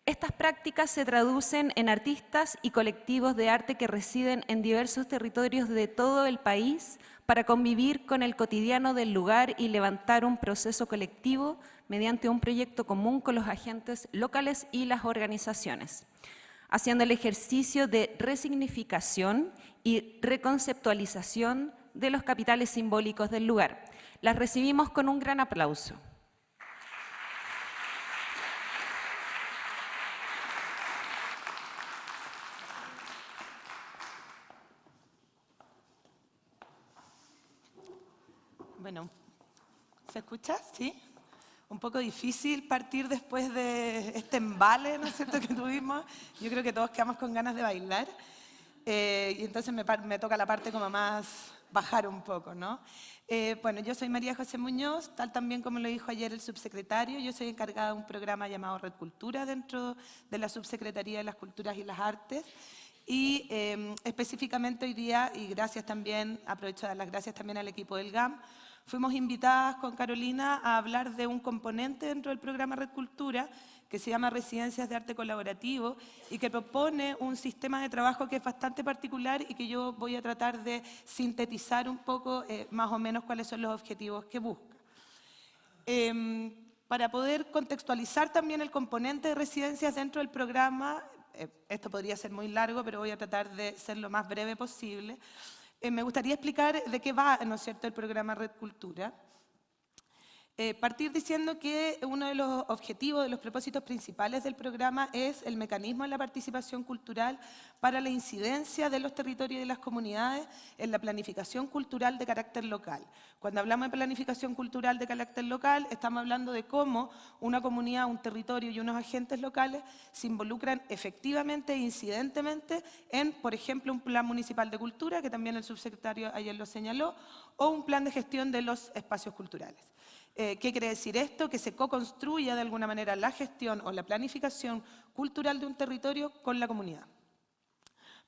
Estas prácticas se traducen en artistas y colectivos de arte que residen en diversos territorios de todo el país para convivir con el cotidiano del lugar y levantar un proceso colectivo mediante un proyecto común con los agentes locales y las organizaciones, haciendo el ejercicio de resignificación y reconceptualización de los capitales simbólicos del lugar. Las recibimos con un gran aplauso. Bueno, ¿se escucha? ¿Sí? Un poco difícil partir después de este embale, ¿no es cierto?, que tuvimos. Yo creo que todos quedamos con ganas de bailar. Y entonces me toca la parte como más bajar un poco, ¿no? Bueno, yo soy María José Muñoz, tal también como lo dijo ayer el subsecretario. Yo soy encargada de un programa llamado Red Cultura dentro de la Subsecretaría de las Culturas y las Artes. Y específicamente hoy día, y gracias también, aprovecho de dar las gracias también al equipo del GAM, fuimos invitadas con Carolina a hablar de un componente dentro del programa Red Cultura que se llama Residencias de Arte Colaborativo y que propone un sistema de trabajo que es bastante particular y que yo voy a tratar de sintetizar un poco más o menos cuáles son los objetivos que busca. Para poder contextualizar también el componente de residencias dentro del programa, esto podría ser muy largo, pero voy a tratar de ser lo más breve posible. Me gustaría explicar de qué va, ¿no es cierto?, el programa Red Cultura. Partir diciendo que uno de los objetivos, de los propósitos principales del programa es el mecanismo de la participación cultural para la incidencia de los territorios y de las comunidades en la planificación cultural de carácter local. Cuando hablamos de planificación cultural de carácter local, estamos hablando de cómo una comunidad, un territorio y unos agentes locales se involucran efectivamente e incidentemente en, por ejemplo, un plan municipal de cultura, que también el subsecretario ayer lo señaló, o un plan de gestión de los espacios culturales. ¿Qué quiere decir esto? Que se co-construya de alguna manera la gestión o la planificación cultural de un territorio con la comunidad.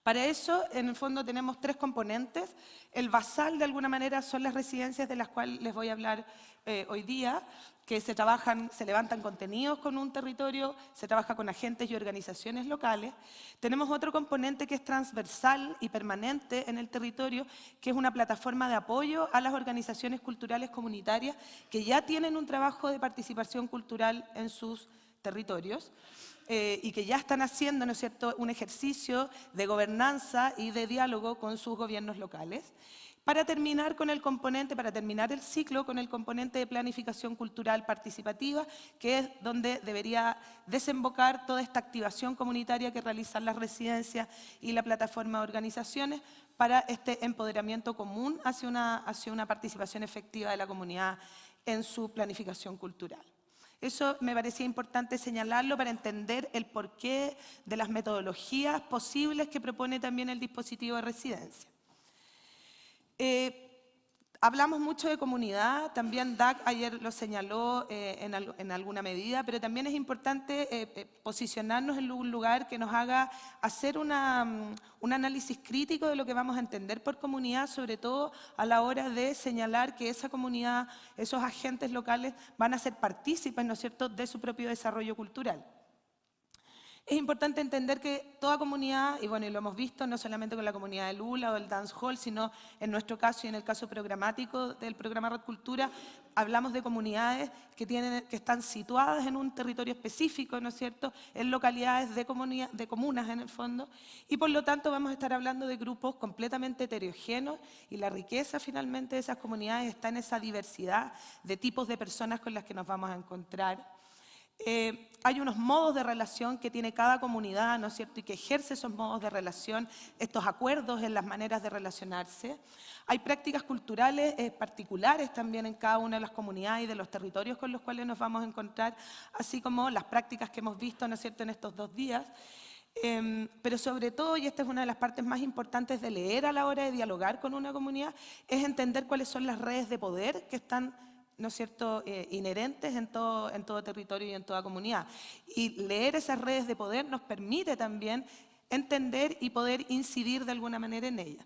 Para eso, en el fondo, tenemos tres componentes. El basal, de alguna manera, son las residencias de las cuales les voy a hablar hoy día, que se levantan contenidos con un territorio, se trabaja con agentes y organizaciones locales. Tenemos otro componente que es transversal y permanente en el territorio, que es una plataforma de apoyo a las organizaciones culturales comunitarias que ya tienen un trabajo de participación cultural en sus territorios. Y que ya están haciendo, ¿no es cierto?, un ejercicio de gobernanza y de diálogo con sus gobiernos locales. Para terminar con el componente, para terminar el ciclo con el componente de planificación cultural participativa, que es donde debería desembocar toda esta activación comunitaria que realizan las residencias y la plataforma de organizaciones para este empoderamiento común hacia una participación efectiva de la comunidad en su planificación cultural. Eso me parecía importante señalarlo para entender el porqué de las metodologías posibles que propone también el dispositivo de residencia. Hablamos mucho de comunidad, también DAC ayer lo señaló en alguna medida, pero también es importante posicionarnos en un lugar que nos haga hacer un análisis crítico de lo que vamos a entender por comunidad, sobre todo a la hora de señalar que esa comunidad, esos agentes locales van a ser partícipes, ¿no es cierto?, de su propio desarrollo cultural. Es importante entender que toda comunidad, y bueno, y lo hemos visto no solamente con la comunidad de Lula o del Dancehall, sino en nuestro caso y en el caso programático del programa Red Cultura, hablamos de comunidades que están situadas en un territorio específico, ¿no es cierto?, en localidades de comunas en el fondo, y por lo tanto vamos a estar hablando de grupos completamente heterogéneos y la riqueza finalmente de esas comunidades está en esa diversidad de tipos de personas con las que nos vamos a encontrar. Hay unos modos de relación que tiene cada comunidad, ¿no es cierto?, y que ejerce esos modos de relación, estos acuerdos en las maneras de relacionarse. Hay prácticas culturales particulares también en cada una de las comunidades y de los territorios con los cuales nos vamos a encontrar, así como las prácticas que hemos visto, ¿no es cierto?, en estos 2 días. Pero sobre todo, y esta es una de las partes más importantes de leer a la hora de dialogar con una comunidad, es entender cuáles son las redes de poder que están, ¿no es cierto?, inherentes en todo territorio y en toda comunidad. Y leer esas redes de poder nos permite también entender y poder incidir de alguna manera en ellas.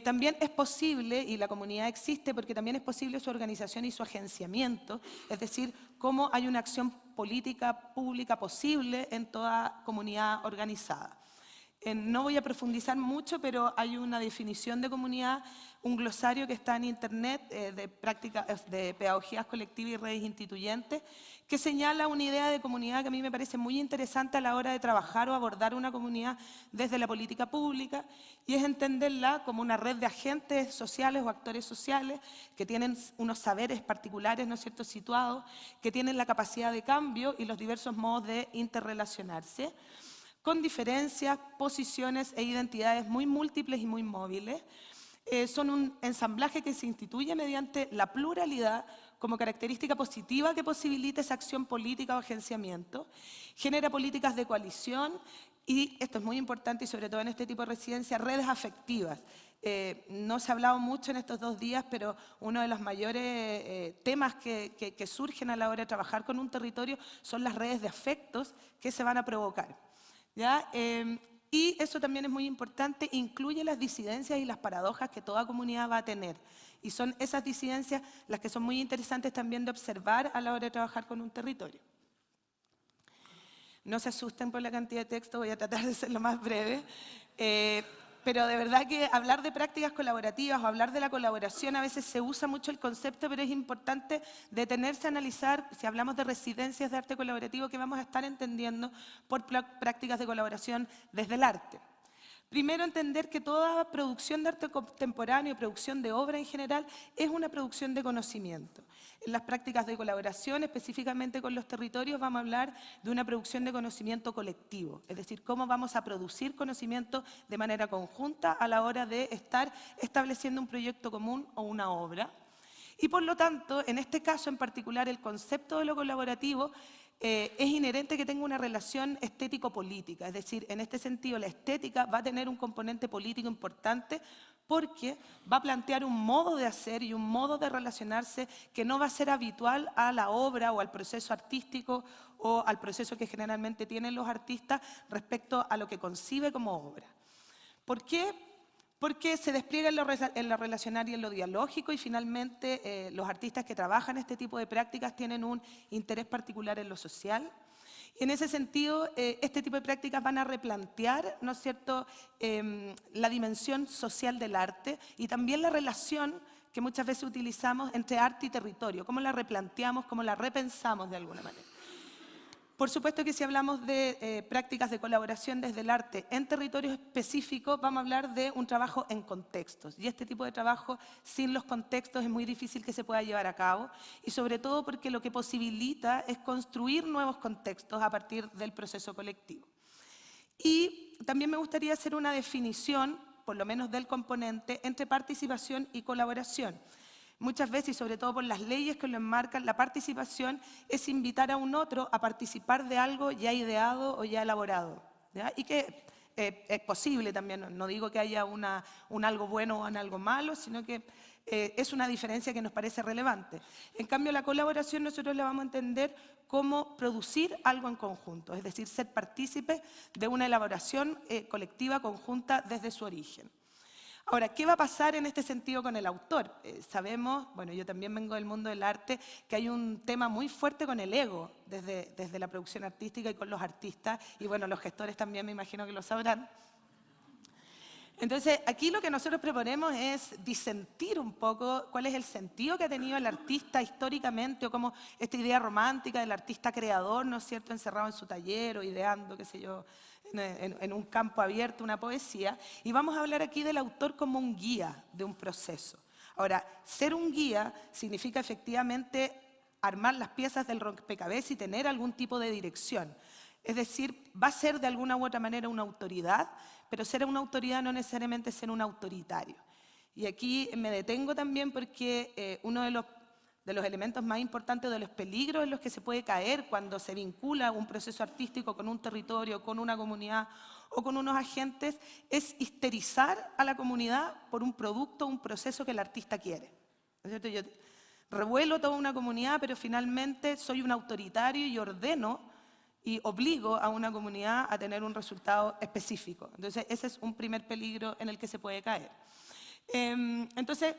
También es posible, y la comunidad existe porque también es posible su organización y su agenciamiento, es decir, cómo hay una acción política pública posible en toda comunidad organizada. No voy a profundizar mucho, pero hay una definición de comunidad, un glosario que está en internet de pedagogías colectivas y redes instituyentes, que señala una idea de comunidad que a mí me parece muy interesante a la hora de trabajar o abordar una comunidad desde la política pública, y es entenderla como una red de agentes sociales o actores sociales que tienen unos saberes particulares, ¿no es cierto?, situados, que tienen la capacidad de cambio y los diversos modos de interrelacionarse, con diferencias, posiciones e identidades muy múltiples y muy móviles. Son un ensamblaje que se instituye mediante la pluralidad como característica positiva que posibilita esa acción política o agenciamiento, genera políticas de coalición y, esto es muy importante y sobre todo en este tipo de residencia, redes afectivas. No se ha hablado mucho en estos 2 días, pero uno de los mayores temas que surgen a la hora de trabajar con un territorio son las redes de afectos que se van a provocar, ¿ya? Y eso también es muy importante, incluye las disidencias y las paradojas que toda comunidad va a tener. Y son esas disidencias las que son muy interesantes también de observar a la hora de trabajar con un territorio. No se asusten por la cantidad de texto, voy a tratar de ser lo más breve. Pero de verdad que hablar de prácticas colaborativas o hablar de la colaboración a veces se usa mucho el concepto, pero es importante detenerse a analizar, si hablamos de residencias de arte colaborativo, qué vamos a estar entendiendo por prácticas de colaboración desde el arte. Primero, entender que toda producción de arte contemporáneo y producción de obra en general es una producción de conocimiento. En las prácticas de colaboración, específicamente con los territorios, vamos a hablar de una producción de conocimiento colectivo, es decir, cómo vamos a producir conocimiento de manera conjunta a la hora de estar estableciendo un proyecto común o una obra. Y por lo tanto, en este caso en particular, el concepto de lo colaborativo es inherente que tenga una relación estético-política, es decir, en este sentido la estética va a tener un componente político importante porque va a plantear un modo de hacer y un modo de relacionarse que no va a ser habitual a la obra o al proceso artístico o al proceso que generalmente tienen los artistas respecto a lo que concibe como obra. ¿Por qué? Porque se despliega en lo relacional y en lo dialógico y finalmente los artistas que trabajan este tipo de prácticas tienen un interés particular en lo social. Y en ese sentido, este tipo de prácticas van a replantear, ¿no es cierto?, la dimensión social del arte y también la relación que muchas veces utilizamos entre arte y territorio, cómo la replanteamos, cómo la repensamos de alguna manera. Por supuesto que si hablamos de prácticas de colaboración desde el arte en territorios específicos, vamos a hablar de un trabajo en contextos. Y este tipo de trabajo sin los contextos es muy difícil que se pueda llevar a cabo. Y sobre todo porque lo que posibilita es construir nuevos contextos a partir del proceso colectivo. Y también me gustaría hacer una definición, por lo menos del componente, entre participación y colaboración. Muchas veces, y sobre todo por las leyes que lo enmarcan, la participación es invitar a un otro a participar de algo ya ideado o ya elaborado, ¿ya? Y que es posible también, no digo que haya un algo bueno o un algo malo, sino que es una diferencia que nos parece relevante. En cambio, la colaboración nosotros la vamos a entender como producir algo en conjunto, es decir, ser partícipe de una elaboración colectiva conjunta desde su origen. Ahora, ¿qué va a pasar en este sentido con el autor? Sabemos, bueno, yo también vengo del mundo del arte, que hay un tema muy fuerte con el ego desde la producción artística y con los artistas, y bueno, los gestores también me imagino que lo sabrán. Entonces, aquí lo que nosotros proponemos es disentir un poco cuál es el sentido que ha tenido el artista históricamente, o como esta idea romántica del artista creador, ¿no es cierto?, encerrado en su taller o ideando, qué sé yo, en un campo abierto, una poesía, y vamos a hablar aquí del autor como un guía de un proceso. Ahora, ser un guía significa efectivamente armar las piezas del rompecabezas y tener algún tipo de dirección. Es decir, va a ser de alguna u otra manera una autoridad, pero ser una autoridad no necesariamente ser un autoritario. Y aquí me detengo también porque uno de los elementos más importantes, de los peligros en los que se puede caer cuando se vincula un proceso artístico con un territorio, con una comunidad o con unos agentes, es histerizar a la comunidad por un producto, un proceso que el artista quiere. ¿No es cierto? Yo revuelo toda una comunidad, pero finalmente soy un autoritario y ordeno y obligo a una comunidad a tener un resultado específico. Entonces, ese es un primer peligro en el que se puede caer. Entonces,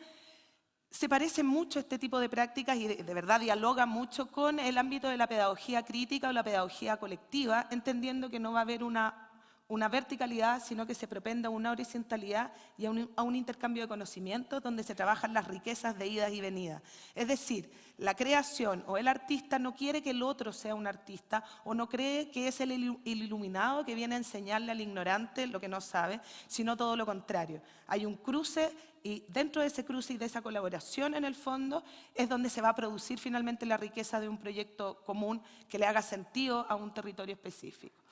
se parece mucho este tipo de prácticas y de verdad dialoga mucho con el ámbito de la pedagogía crítica o la pedagogía colectiva, entendiendo que no va a haber una verticalidad, sino que se propende a una horizontalidad y a un intercambio de conocimientos donde se trabajan las riquezas de idas y venidas. Es decir, la creación o el artista no quiere que el otro sea un artista o no cree que es el iluminado que viene a enseñarle al ignorante lo que no sabe, sino todo lo contrario. Hay un cruce y dentro de ese cruce y de esa colaboración en el fondo es donde se va a producir finalmente la riqueza de un proyecto común que le haga sentido a un territorio específico.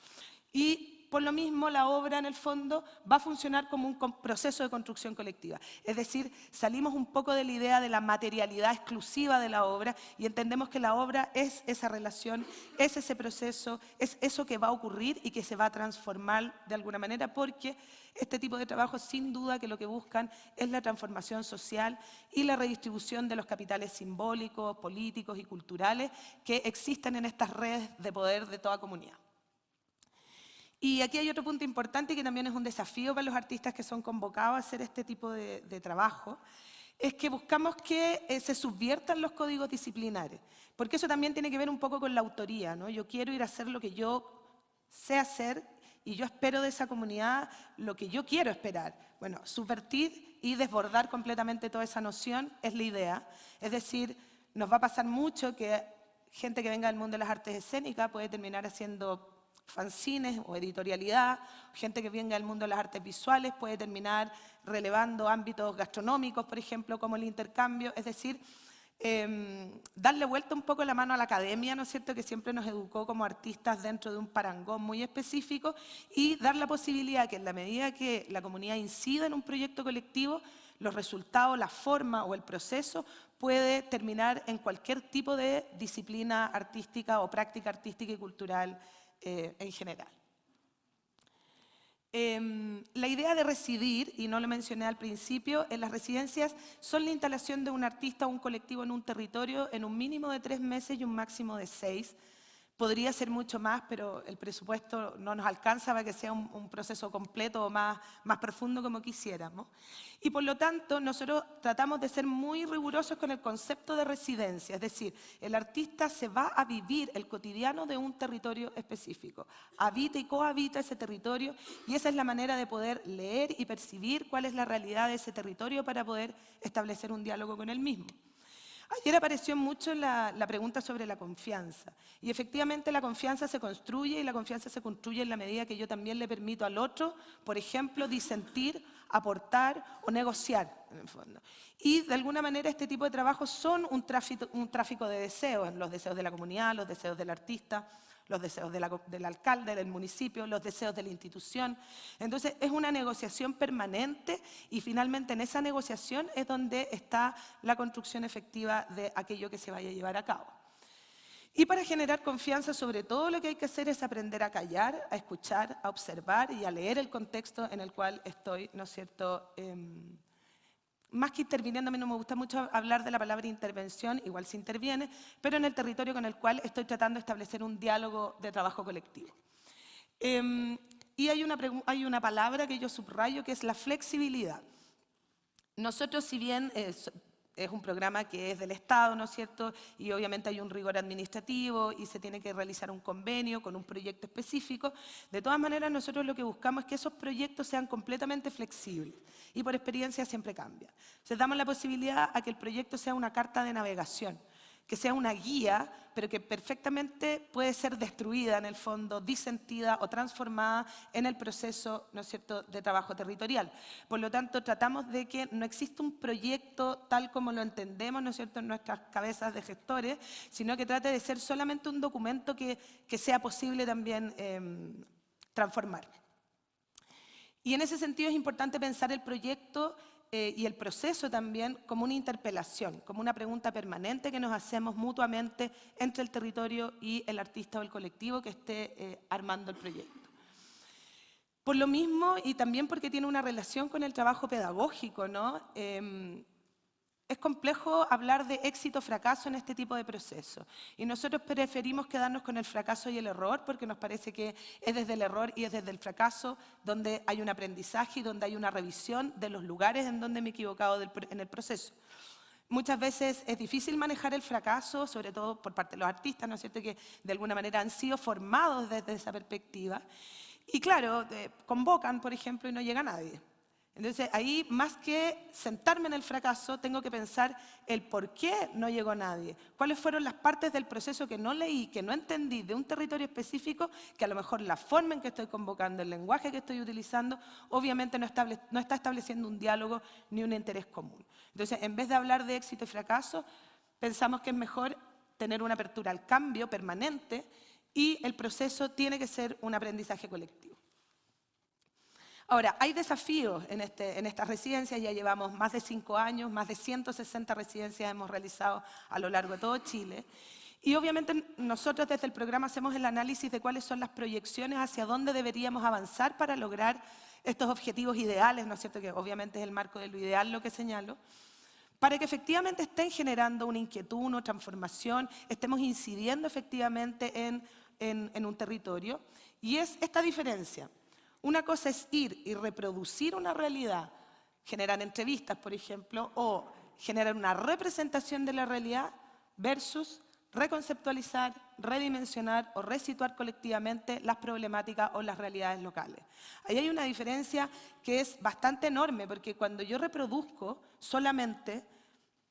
Y por lo mismo, la obra, en el fondo, va a funcionar como un proceso de construcción colectiva. Es decir, salimos un poco de la idea de la materialidad exclusiva de la obra y entendemos que la obra es esa relación, es ese proceso, es eso que va a ocurrir y que se va a transformar de alguna manera, porque este tipo de trabajos, sin duda, que lo que buscan es la transformación social y la redistribución de los capitales simbólicos, políticos y culturales que existen en estas redes de poder de toda comunidad. Y aquí hay otro punto importante que también es un desafío para los artistas que son convocados a hacer este tipo de trabajo, es que buscamos que se subviertan los códigos disciplinares, porque eso también tiene que ver un poco con la autoría, ¿no? Yo quiero ir a hacer lo que yo sé hacer y yo espero de esa comunidad lo que yo quiero esperar. Bueno, subvertir y desbordar completamente toda esa noción es la idea. Es decir, nos va a pasar mucho que gente que venga del mundo de las artes escénicas puede terminar haciendo fanzines o editorialidad, gente que venga del mundo de las artes visuales puede terminar relevando ámbitos gastronómicos, por ejemplo, como el intercambio, es decir, darle vuelta un poco la mano a la academia, ¿no es cierto?, que siempre nos educó como artistas dentro de un parangón muy específico y dar la posibilidad que en la medida que la comunidad incida en un proyecto colectivo, los resultados, la forma o el proceso puede terminar en cualquier tipo de disciplina artística o práctica artística y cultural en general. La idea de residir, y no lo mencioné al principio, en las residencias son la instalación de un artista o un colectivo en un territorio en un mínimo de 3 meses y un máximo de 6. Podría ser mucho más, pero el presupuesto no nos alcanza para que sea un proceso completo o más profundo como quisiéramos. Y por lo tanto, nosotros tratamos de ser muy rigurosos con el concepto de residencia, es decir, el artista se va a vivir el cotidiano de un territorio específico, habita y cohabita ese territorio y esa es la manera de poder leer y percibir cuál es la realidad de ese territorio para poder establecer un diálogo con él mismo. Ayer apareció mucho la pregunta sobre la confianza y efectivamente la confianza se construye y la confianza se construye en la medida que yo también le permito al otro, por ejemplo, disentir, aportar o negociar en el fondo. Y de alguna manera este tipo de trabajos son un tráfico de deseos, los deseos de la comunidad, los deseos del artista, los deseos del alcalde, del municipio, los deseos de la institución. Entonces es una negociación permanente y finalmente en esa negociación es donde está la construcción efectiva de aquello que se vaya a llevar a cabo. Y para generar confianza, sobre todo lo que hay que hacer es aprender a callar, a escuchar, a observar y a leer el contexto en el cual estoy, ¿no es cierto?, más que interviniendo, a mí no me gusta mucho hablar de la palabra intervención, igual se interviene, pero en el territorio con el cual estoy tratando de establecer un diálogo de trabajo colectivo. Y hay una palabra que yo subrayo que es la flexibilidad. Nosotros, si bien es un programa que es del Estado, ¿no es cierto?, y obviamente hay un rigor administrativo y se tiene que realizar un convenio con un proyecto específico, de todas maneras nosotros lo que buscamos es que esos proyectos sean completamente flexibles y por experiencia siempre cambian. Entonces damos la posibilidad a que el proyecto sea una carta de navegación, que sea una guía, pero que perfectamente puede ser destruida en el fondo, disentida o transformada en el proceso, ¿no es cierto?, de trabajo territorial. Por lo tanto, tratamos de que no exista un proyecto tal como lo entendemos, ¿no es cierto?, en nuestras cabezas de gestores, sino que trate de ser solamente un documento que sea posible también transformar. Y en ese sentido es importante pensar el proyecto y el proceso también como una interpelación, como una pregunta permanente que nos hacemos mutuamente entre el territorio y el artista o el colectivo que esté armando el proyecto. Por lo mismo, y también porque tiene una relación con el trabajo pedagógico, ¿no? Es complejo hablar de éxito o fracaso en este tipo de procesos. Y nosotros preferimos quedarnos con el fracaso y el error, porque nos parece que es desde el error y es desde el fracaso donde hay un aprendizaje y donde hay una revisión de los lugares en donde me he equivocado en el proceso. Muchas veces es difícil manejar el fracaso, sobre todo por parte de los artistas, ¿no es cierto?, que de alguna manera han sido formados desde esa perspectiva. Y claro, convocan, por ejemplo, y no llega nadie. Entonces, ahí, más que sentarme en el fracaso, tengo que pensar el por qué no llegó nadie. ¿Cuáles fueron las partes del proceso que no leí, que no entendí de un territorio específico, que a lo mejor la forma en que estoy convocando, el lenguaje que estoy utilizando, obviamente no está estableciendo un diálogo ni un interés común? Entonces, en vez de hablar de éxito y fracaso, pensamos que es mejor tener una apertura al cambio permanente y el proceso tiene que ser un aprendizaje colectivo. Ahora, hay desafíos en estas residencias, ya llevamos más de 5 años, más de 160 residencias hemos realizado a lo largo de todo Chile. Y obviamente nosotros desde el programa hacemos el análisis de cuáles son las proyecciones hacia dónde deberíamos avanzar para lograr estos objetivos ideales, ¿no es cierto?, que obviamente es el marco de lo ideal lo que señalo, para que efectivamente estén generando una inquietud, una transformación, estemos incidiendo efectivamente en un territorio. Y es esta diferencia. Una cosa es ir y reproducir una realidad, generar entrevistas, por ejemplo, o generar una representación de la realidad versus reconceptualizar, redimensionar o resituar colectivamente las problemáticas o las realidades locales. Ahí hay una diferencia que es bastante enorme, porque cuando yo reproduzco solamente,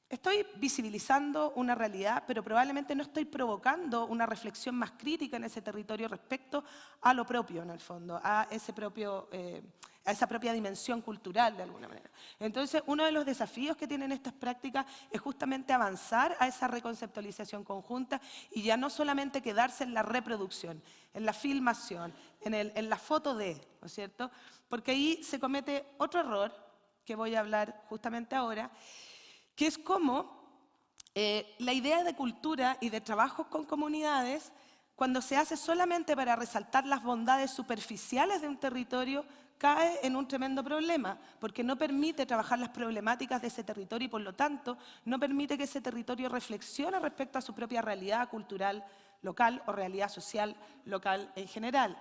estoy visibilizando una realidad, pero probablemente no estoy provocando una reflexión más crítica en ese territorio respecto a lo propio, en el fondo, a esa propia dimensión cultural, de alguna manera. Entonces, uno de los desafíos que tienen estas prácticas es justamente avanzar a esa reconceptualización conjunta y ya no solamente quedarse en la reproducción, en la filmación, en la foto de, ¿no es cierto? Porque ahí se comete otro error, que voy a hablar justamente ahora, que es cómo la idea de cultura y de trabajos con comunidades, cuando se hace solamente para resaltar las bondades superficiales de un territorio, cae en un tremendo problema, porque no permite trabajar las problemáticas de ese territorio y, por lo tanto, no permite que ese territorio reflexione respecto a su propia realidad cultural local o realidad social local en general.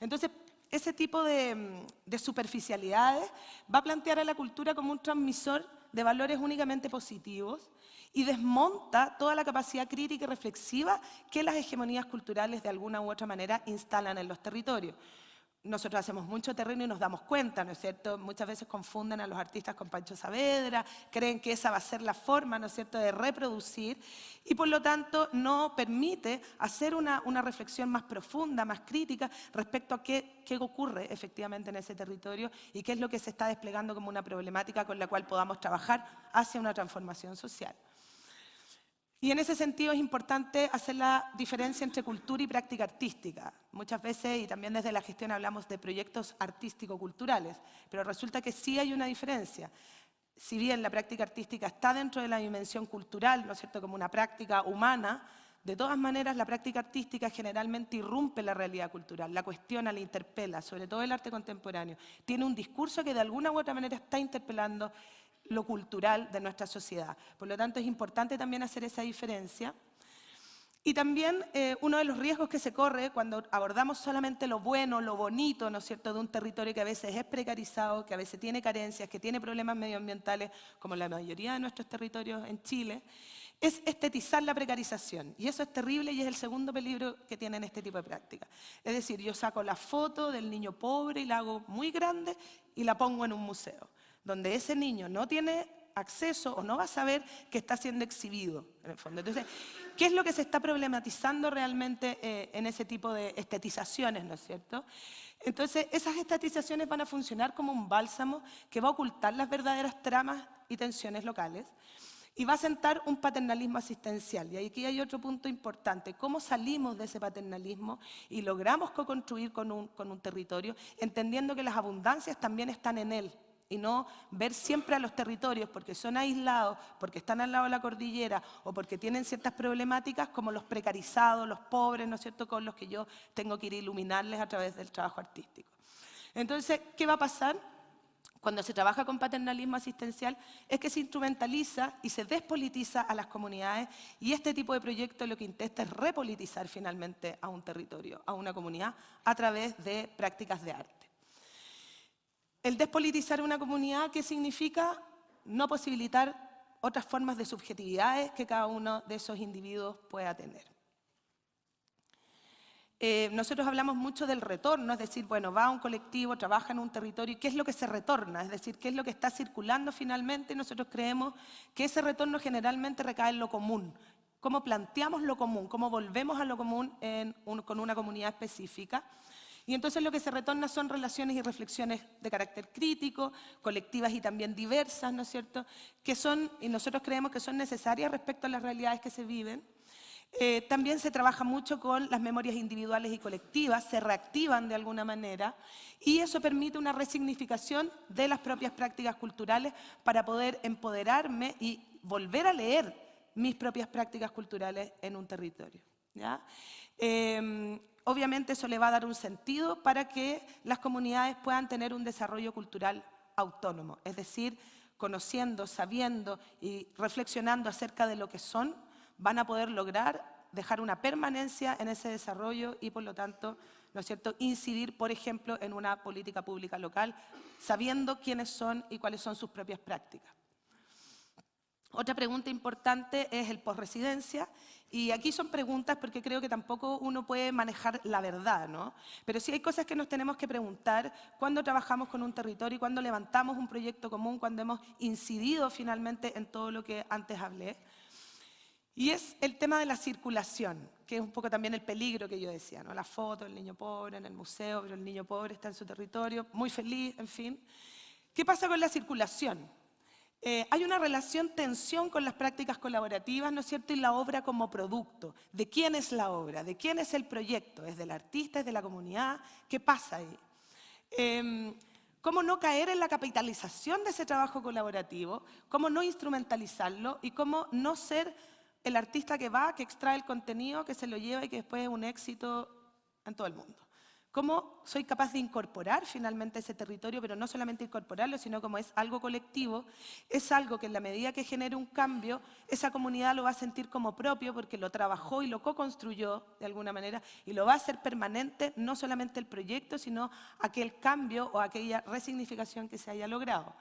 Entonces, ese tipo de superficialidades va a plantear a la cultura como un transmisor de valores únicamente positivos y desmonta toda la capacidad crítica y reflexiva que las hegemonías culturales de alguna u otra manera instalan en los territorios. Nosotros hacemos mucho terreno y nos damos cuenta, ¿no es cierto? Muchas veces confunden a los artistas con Pancho Saavedra, creen que esa va a ser la forma, ¿no es cierto?, de reproducir y por lo tanto no permite hacer una reflexión más profunda, más crítica respecto a qué ocurre efectivamente en ese territorio y qué es lo que se está desplegando como una problemática con la cual podamos trabajar hacia una transformación social. Y en ese sentido es importante hacer la diferencia entre cultura y práctica artística. Muchas veces, y también desde la gestión, hablamos de proyectos artístico-culturales, pero resulta que sí hay una diferencia. Si bien la práctica artística está dentro de la dimensión cultural, ¿no es cierto?, como una práctica humana, de todas maneras la práctica artística generalmente irrumpe la realidad cultural, la cuestiona, la interpela, sobre todo el arte contemporáneo. Tiene un discurso que de alguna u otra manera está interpelando lo cultural de nuestra sociedad. Por lo tanto, es importante también hacer esa diferencia. Y también uno de los riesgos que se corre cuando abordamos solamente lo bueno, lo bonito, ¿no es cierto?, de un territorio que a veces es precarizado, que a veces tiene carencias, que tiene problemas medioambientales, como la mayoría de nuestros territorios en Chile, es estetizar la precarización. Y eso es terrible y es el segundo peligro que tienen este tipo de prácticas. Es decir, yo saco la foto del niño pobre y la hago muy grande y la pongo en un museo, donde ese niño no tiene acceso o no va a saber que está siendo exhibido, en el fondo. Entonces, ¿qué es lo que se está problematizando realmente en ese tipo de estetizaciones, ¿no es cierto? Entonces, esas estetizaciones van a funcionar como un bálsamo que va a ocultar las verdaderas tramas y tensiones locales y va a sentar un paternalismo asistencial. Y aquí hay otro punto importante, cómo salimos de ese paternalismo y logramos co-construir con un territorio, entendiendo que las abundancias también están en él, y no ver siempre a los territorios porque son aislados, porque están al lado de la cordillera o porque tienen ciertas problemáticas como los precarizados, los pobres, ¿no es cierto?, con los que yo tengo que ir a iluminarles a través del trabajo artístico. Entonces, ¿qué va a pasar cuando se trabaja con paternalismo asistencial? Es que se instrumentaliza y se despolitiza a las comunidades, y este tipo de proyectos lo que intenta es repolitizar finalmente a un territorio, a una comunidad, a través de prácticas de arte. El despolitizar una comunidad, ¿qué significa? No posibilitar otras formas de subjetividades que cada uno de esos individuos pueda tener. Nosotros hablamos mucho del retorno, es decir, bueno, va a un colectivo, trabaja en un territorio, ¿y qué es lo que se retorna? Es decir, ¿qué es lo que está circulando finalmente? Nosotros creemos que ese retorno generalmente recae en lo común. ¿Cómo planteamos lo común? ¿Cómo volvemos a lo común con una comunidad específica? Y entonces lo que se retorna son relaciones y reflexiones de carácter crítico, colectivas y también diversas, ¿no es cierto?, que son, y nosotros creemos que son necesarias respecto a las realidades que se viven. También se trabaja mucho con las memorias individuales y colectivas, se reactivan de alguna manera, y eso permite una resignificación de las propias prácticas culturales para poder empoderarme y volver a leer mis propias prácticas culturales en un territorio, ¿ya? Obviamente eso le va a dar un sentido para que las comunidades puedan tener un desarrollo cultural autónomo, es decir, conociendo, sabiendo y reflexionando acerca de lo que son, van a poder lograr dejar una permanencia en ese desarrollo y, por lo tanto, ¿no es cierto?, incidir, por ejemplo, en una política pública local, sabiendo quiénes son y cuáles son sus propias prácticas. Otra pregunta importante es el posresidencia, y aquí son preguntas porque creo que tampoco uno puede manejar la verdad, ¿no? Pero sí hay cosas que nos tenemos que preguntar cuando trabajamos con un territorio, cuando levantamos un proyecto común, cuando hemos incidido finalmente en todo lo que antes hablé. Y es el tema de la circulación, que es un poco también el peligro que yo decía, ¿no? La foto del niño pobre en el museo, pero el niño pobre está en su territorio, muy feliz, en fin. ¿Qué pasa con la circulación? Hay una relación, tensión con las prácticas colaborativas, ¿no es cierto?, y la obra como producto. ¿De quién es la obra? ¿De quién es el proyecto? ¿Es del artista? ¿Es de la comunidad? ¿Qué pasa ahí? ¿Cómo no caer en la capitalización de ese trabajo colaborativo? ¿Cómo no instrumentalizarlo? ¿Y cómo no ser el artista que va, que extrae el contenido, que se lo lleva y que después es un éxito en todo el mundo? ¿Cómo soy capaz de incorporar finalmente ese territorio, pero no solamente incorporarlo, sino como es algo colectivo, es algo que en la medida que genere un cambio, esa comunidad lo va a sentir como propio porque lo trabajó y lo co-construyó de alguna manera y lo va a hacer permanente, no solamente el proyecto, sino aquel cambio o aquella resignificación que se haya logrado.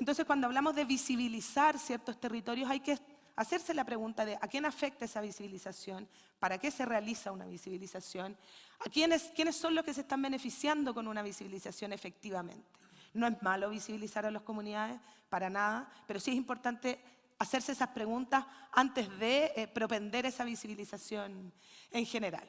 Entonces, cuando hablamos de visibilizar ciertos territorios, hay que hacerse la pregunta de ¿a quién afecta esa visibilización? ¿Para qué se realiza una visibilización? ¿A quiénes son los que se están beneficiando con una visibilización efectivamente? No es malo visibilizar a las comunidades, para nada, pero sí es importante hacerse esas preguntas antes de propender esa visibilización en general.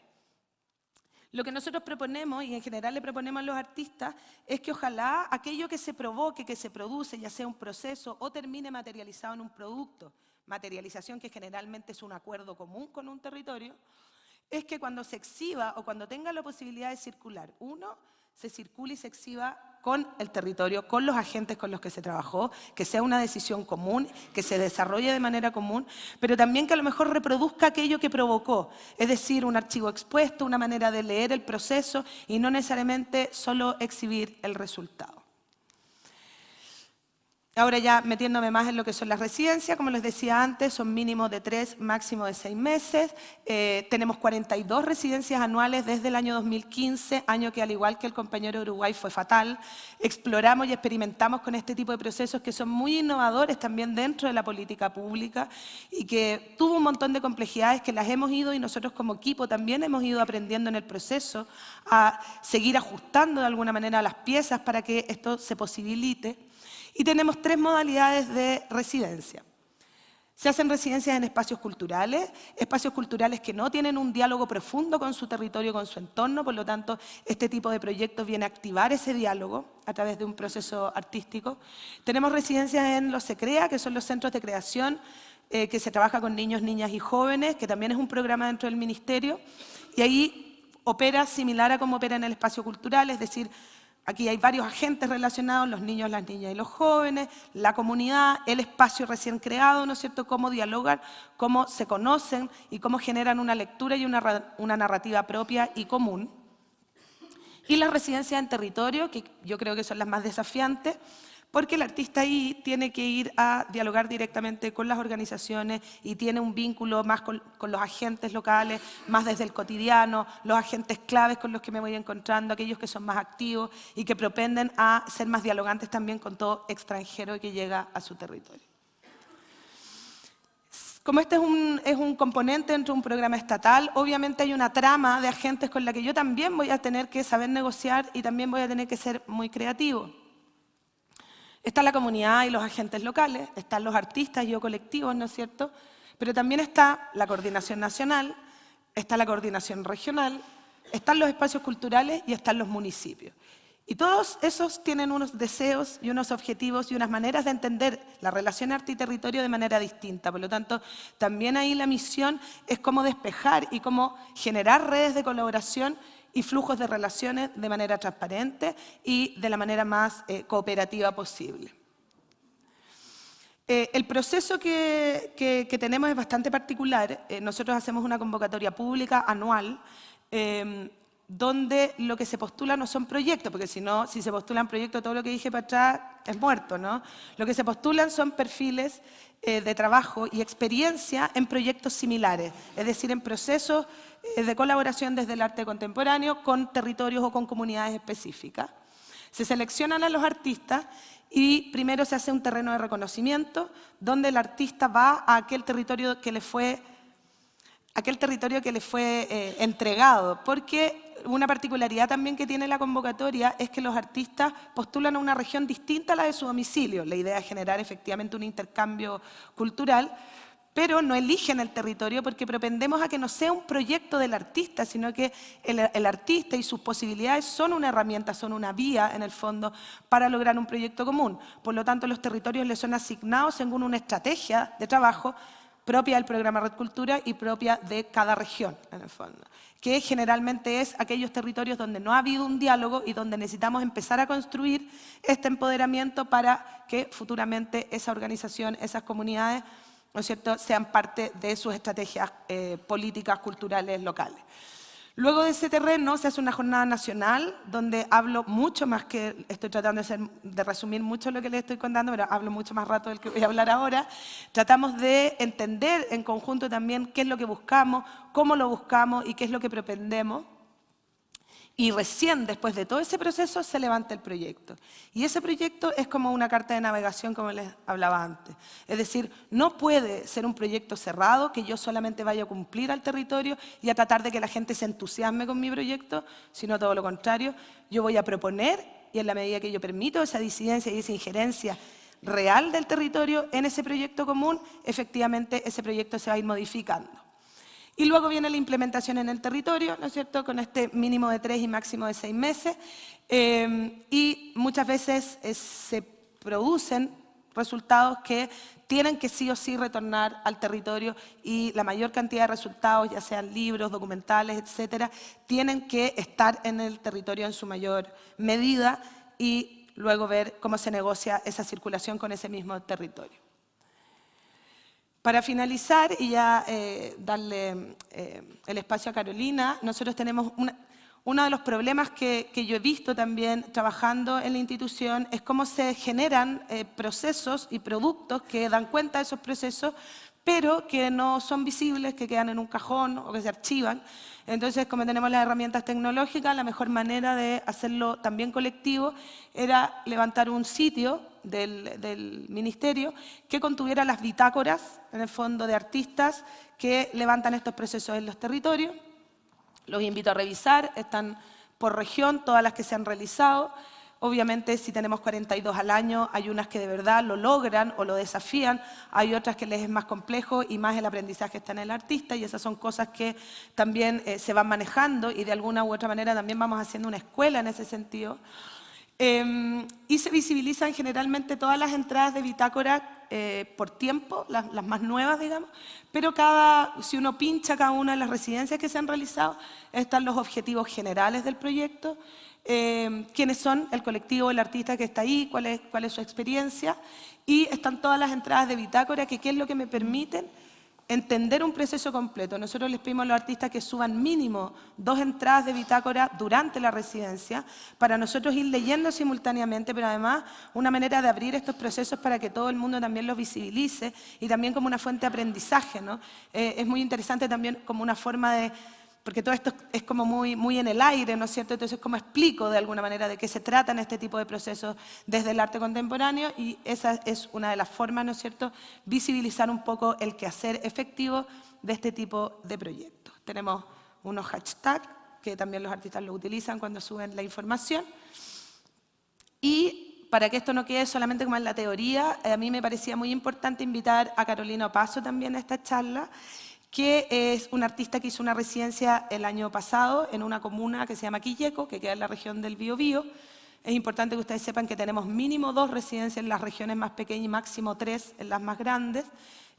Lo que nosotros proponemos, y en general le proponemos a los artistas, es que ojalá aquello que se provoque, que se produce, ya sea un proceso o termine materializado en un producto, materialización que generalmente es un acuerdo común con un territorio, es que cuando se exhiba o cuando tenga la posibilidad de circular, se circule y se exhiba con el territorio, con los agentes con los que se trabajó, que sea una decisión común, que se desarrolle de manera común, pero también que a lo mejor reproduzca aquello que provocó, es decir, un archivo expuesto, una manera de leer el proceso y no necesariamente solo exhibir el resultado. Ahora ya metiéndome más en lo que son las residencias, como les decía antes, son mínimos de 3, máximo de 6 meses. Tenemos 42 residencias anuales desde el año 2015, año que al igual que el compañero de Uruguay fue fatal. Exploramos y experimentamos con este tipo de procesos que son muy innovadores también dentro de la política pública y que tuvo un montón de complejidades que las hemos ido y nosotros como equipo también hemos ido aprendiendo en el proceso a seguir ajustando de alguna manera las piezas para que esto se posibilite. Y tenemos 3 modalidades de residencia. Se hacen residencias en espacios culturales que no tienen un diálogo profundo con su territorio, con su entorno, por lo tanto, este tipo de proyectos viene a activar ese diálogo a través de un proceso artístico. Tenemos residencias en los CECREA, que son los centros de creación, que se trabaja con niños, niñas y jóvenes, que también es un programa dentro del Ministerio, y ahí opera similar a como opera en el espacio cultural, es decir, aquí hay varios agentes relacionados, los niños, las niñas y los jóvenes, la comunidad, el espacio recién creado, ¿no es cierto?, cómo dialogan, cómo se conocen y cómo generan una lectura y una narrativa propia y común. Y las residencias en territorio, que yo creo que son las más desafiantes, porque el artista ahí tiene que ir a dialogar directamente con las organizaciones y tiene un vínculo más con los agentes locales, más desde el cotidiano, los agentes claves con los que me voy encontrando, aquellos que son más activos y que propenden a ser más dialogantes también con todo extranjero que llega a su territorio. Como este es un componente dentro de un programa estatal, obviamente hay una trama de agentes con la que yo también voy a tener que saber negociar y también voy a tener que ser muy creativo. Está la comunidad y los agentes locales, están los artistas y o colectivos, ¿no es cierto? Pero también está la coordinación nacional, está la coordinación regional, están los espacios culturales y están los municipios. Y todos esos tienen unos deseos y unos objetivos y unas maneras de entender la relación arte y territorio de manera distinta. Por lo tanto, también ahí la misión es cómo despejar y cómo generar redes de colaboración y flujos de relaciones de manera transparente y de la manera más cooperativa posible. El proceso que tenemos es bastante particular. Nosotros hacemos una convocatoria pública anual donde lo que se postula no son proyectos, porque si no, si se postulan proyectos, todo lo que dije para atrás es muerto, ¿no? Lo que se postulan son perfiles de trabajo y experiencia en proyectos similares, es decir, en procesos de colaboración desde el arte contemporáneo con territorios o con comunidades específicas. Se seleccionan a los artistas y primero se hace un terreno de reconocimiento donde el artista va a aquel territorio que le fue entregado, porque una particularidad también que tiene la convocatoria es que los artistas postulan a una región distinta a la de su domicilio. La idea es generar efectivamente un intercambio cultural, pero no eligen el territorio porque propendemos a que no sea un proyecto del artista, sino que el artista y sus posibilidades son una herramienta, son una vía, en el fondo, para lograr un proyecto común. Por lo tanto, los territorios les son asignados según una estrategia de trabajo propia del programa Red Cultura y propia de cada región, en el fondo, que generalmente es aquellos territorios donde no ha habido un diálogo y donde necesitamos empezar a construir este empoderamiento para que futuramente esa organización, esas comunidades, ¿no es cierto?, sean parte de sus estrategias políticas, culturales, locales. Luego de ese terreno se hace una jornada nacional donde hablo mucho más que, estoy tratando de resumir mucho lo que les estoy contando, pero hablo mucho más rato del que voy a hablar ahora. Tratamos de entender en conjunto también qué es lo que buscamos, cómo lo buscamos y qué es lo que propendemos. Y recién después de todo ese proceso se levanta el proyecto. Y ese proyecto es como una carta de navegación, como les hablaba antes. Es decir, no puede ser un proyecto cerrado, que yo solamente vaya a cumplir al territorio y a tratar de que la gente se entusiasme con mi proyecto, sino todo lo contrario. Yo voy a proponer, y en la medida que yo permito esa disidencia y esa injerencia real del territorio en ese proyecto común, efectivamente ese proyecto se va a ir modificando. Y luego viene la implementación en el territorio, ¿no es cierto?, con este mínimo de 3 y máximo de 6 meses. Y muchas veces se producen resultados que tienen que sí o sí retornar al territorio y la mayor cantidad de resultados, ya sean libros, documentales, etcétera, tienen que estar en el territorio en su mayor medida y luego ver cómo se negocia esa circulación con ese mismo territorio. Para finalizar y ya darle el espacio a Carolina, nosotros tenemos uno de los problemas que yo he visto también trabajando en la institución es cómo se generan procesos y productos que dan cuenta de esos procesos, pero que no son visibles, que quedan en un cajón o que se archivan. Entonces, como tenemos las herramientas tecnológicas, la mejor manera de hacerlo también colectivo era levantar un sitio del ministerio que contuviera las bitácoras, en el fondo, de artistas que levantan estos procesos en los territorios. Los invito a revisar, están por región todas las que se han realizado. Obviamente, si tenemos 42 al año, hay unas que de verdad lo logran o lo desafían, hay otras que les es más complejo y más el aprendizaje está en el artista, y esas son cosas que también se van manejando y de alguna u otra manera también vamos haciendo una escuela en ese sentido. Y se visibilizan generalmente todas las entradas de bitácora por tiempo, las más nuevas, digamos, pero si uno pincha cada una de las residencias que se han realizado, están los objetivos generales del proyecto, quiénes son el colectivo, el artista que está ahí, cuál es su experiencia, y están todas las entradas de bitácora, que qué es lo que me permiten entender un proceso completo. Nosotros les pedimos a los artistas que suban mínimo 2 entradas de bitácora durante la residencia, para nosotros ir leyendo simultáneamente, pero además una manera de abrir estos procesos para que todo el mundo también los visibilice y también como una fuente de aprendizaje, ¿no? Es muy interesante también como una forma de... Porque todo esto es como muy en el aire, ¿no es cierto? Entonces, ¿cómo explico de alguna manera de qué se tratan este tipo de procesos desde el arte contemporáneo? Y esa es una de las formas, ¿no es cierto?, visibilizar un poco el quehacer efectivo de este tipo de proyectos. Tenemos unos hashtags que también los artistas los utilizan cuando suben la información. Y para que esto no quede solamente como en la teoría, a mí me parecía muy importante invitar a Carolina Opaso también a esta charla, que es una artista que hizo una residencia el año pasado en una comuna que se llama Quilleco, que queda en la región del Biobío. Es importante que ustedes sepan que tenemos mínimo 2 residencias en las regiones más pequeñas y máximo 3 en las más grandes.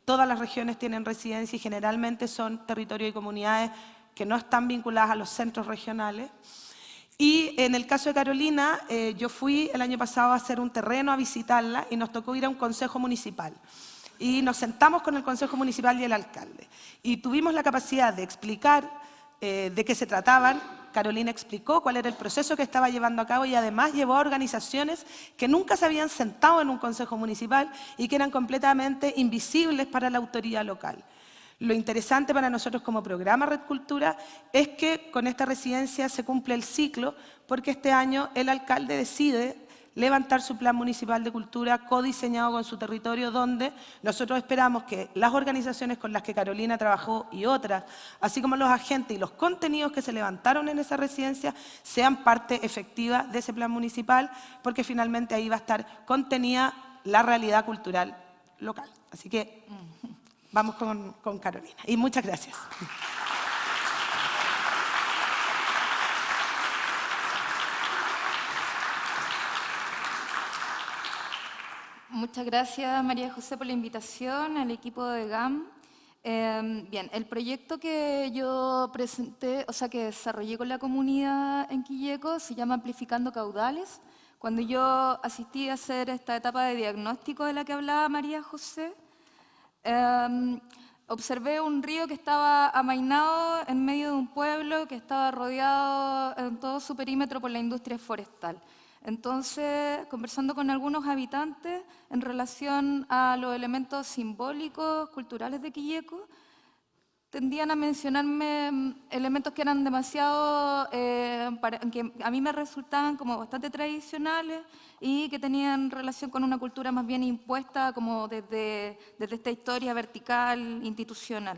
Todas las regiones tienen residencia y generalmente son territorios y comunidades que no están vinculadas a los centros regionales. Y en el caso de Carolina, yo fui el año pasado a hacer un terreno, a visitarla, y nos tocó ir a un consejo municipal. Y nos sentamos con el Consejo Municipal y el alcalde. Y tuvimos la capacidad de explicar de qué se trataban. Carolina explicó cuál era el proceso que estaba llevando a cabo y además llevó a organizaciones que nunca se habían sentado en un Consejo Municipal y que eran completamente invisibles para la autoridad local. Lo interesante para nosotros como programa Red Cultura es que con esta residencia se cumple el ciclo, porque este año el alcalde decide levantar su plan municipal de cultura codiseñado con su territorio, donde nosotros esperamos que las organizaciones con las que Carolina trabajó y otras, así como los agentes y los contenidos que se levantaron en esa residencia, sean parte efectiva de ese plan municipal, porque finalmente ahí va a estar contenida la realidad cultural local. Así que vamos con Carolina. Y muchas gracias. Muchas gracias, María José, por la invitación, al equipo de GAM. Bien, el proyecto que yo presenté, o sea, que desarrollé con la comunidad en Quilleco, se llama Amplificando Caudales. Cuando yo asistí a hacer esta etapa de diagnóstico de la que hablaba María José, observé un río que estaba amainado en medio de un pueblo que estaba rodeado en todo su perímetro por la industria forestal. Entonces, conversando con algunos habitantes en relación a los elementos simbólicos, culturales de Quilleco, tendían a mencionarme elementos que eran demasiado, que a mí me resultaban como bastante tradicionales y que tenían relación con una cultura más bien impuesta como desde esta historia vertical, institucional.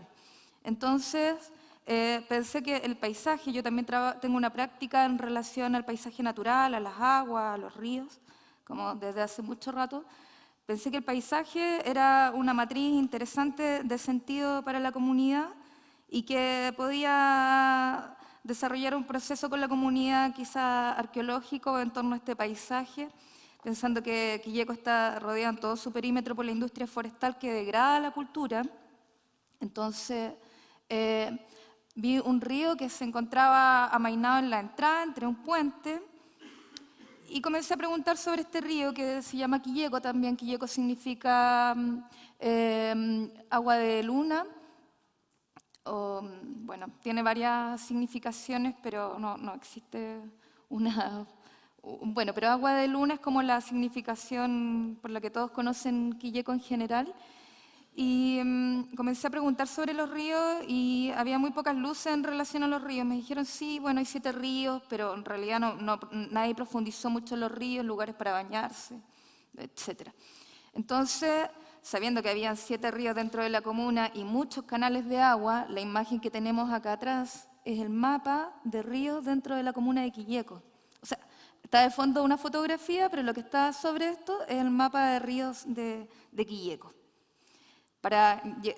Entonces, pensé que el paisaje, yo también tengo una práctica en relación al paisaje natural, a las aguas, a los ríos, como desde hace mucho rato. Pensé que el paisaje era una matriz interesante de sentido para la comunidad y que podía desarrollar un proceso con la comunidad quizá arqueológico en torno a este paisaje, pensando que Quilleco está rodeado en todo su perímetro por la industria forestal que degrada la cultura. Entonces, vi un río que se encontraba amainado en la entrada, entre un puente, y comencé a preguntar sobre este río que se llama Quilleco también. Quilleco significa agua de luna. Bueno, tiene varias significaciones, pero no existe una... Bueno, pero agua de luna es como la significación por la que todos conocen Quilleco en general. Y comencé a preguntar sobre los ríos y había muy pocas luces en relación a los ríos. Me dijeron, sí, bueno, hay 7 ríos, pero en realidad nadie profundizó mucho en los ríos, lugares para bañarse, etc. Entonces, sabiendo que habían 7 ríos dentro de la comuna y muchos canales de agua, la imagen que tenemos acá atrás es el mapa de ríos dentro de la comuna de Quilleco. O sea, Está de fondo una fotografía, pero lo que está sobre esto es el mapa de ríos de Quilleco.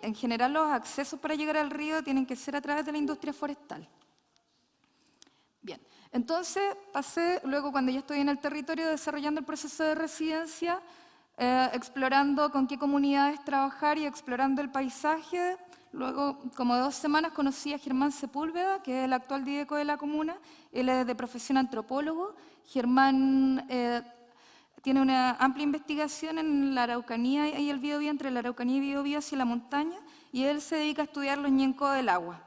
En general, los accesos para llegar al río tienen que ser a través de la industria forestal. Bien, entonces pasé, luego cuando ya estoy en el territorio desarrollando el proceso de residencia, explorando con qué comunidades trabajar y explorando el paisaje. Luego, como 2 semanas, conocí a Germán Sepúlveda, que es el actual DIDECO de la comuna. Él es de profesión antropólogo. Germán tiene una amplia investigación en la Araucanía y el Biobío, entre la Araucanía y Biobío hacia la montaña, y él se dedica a estudiar los ñencos del agua.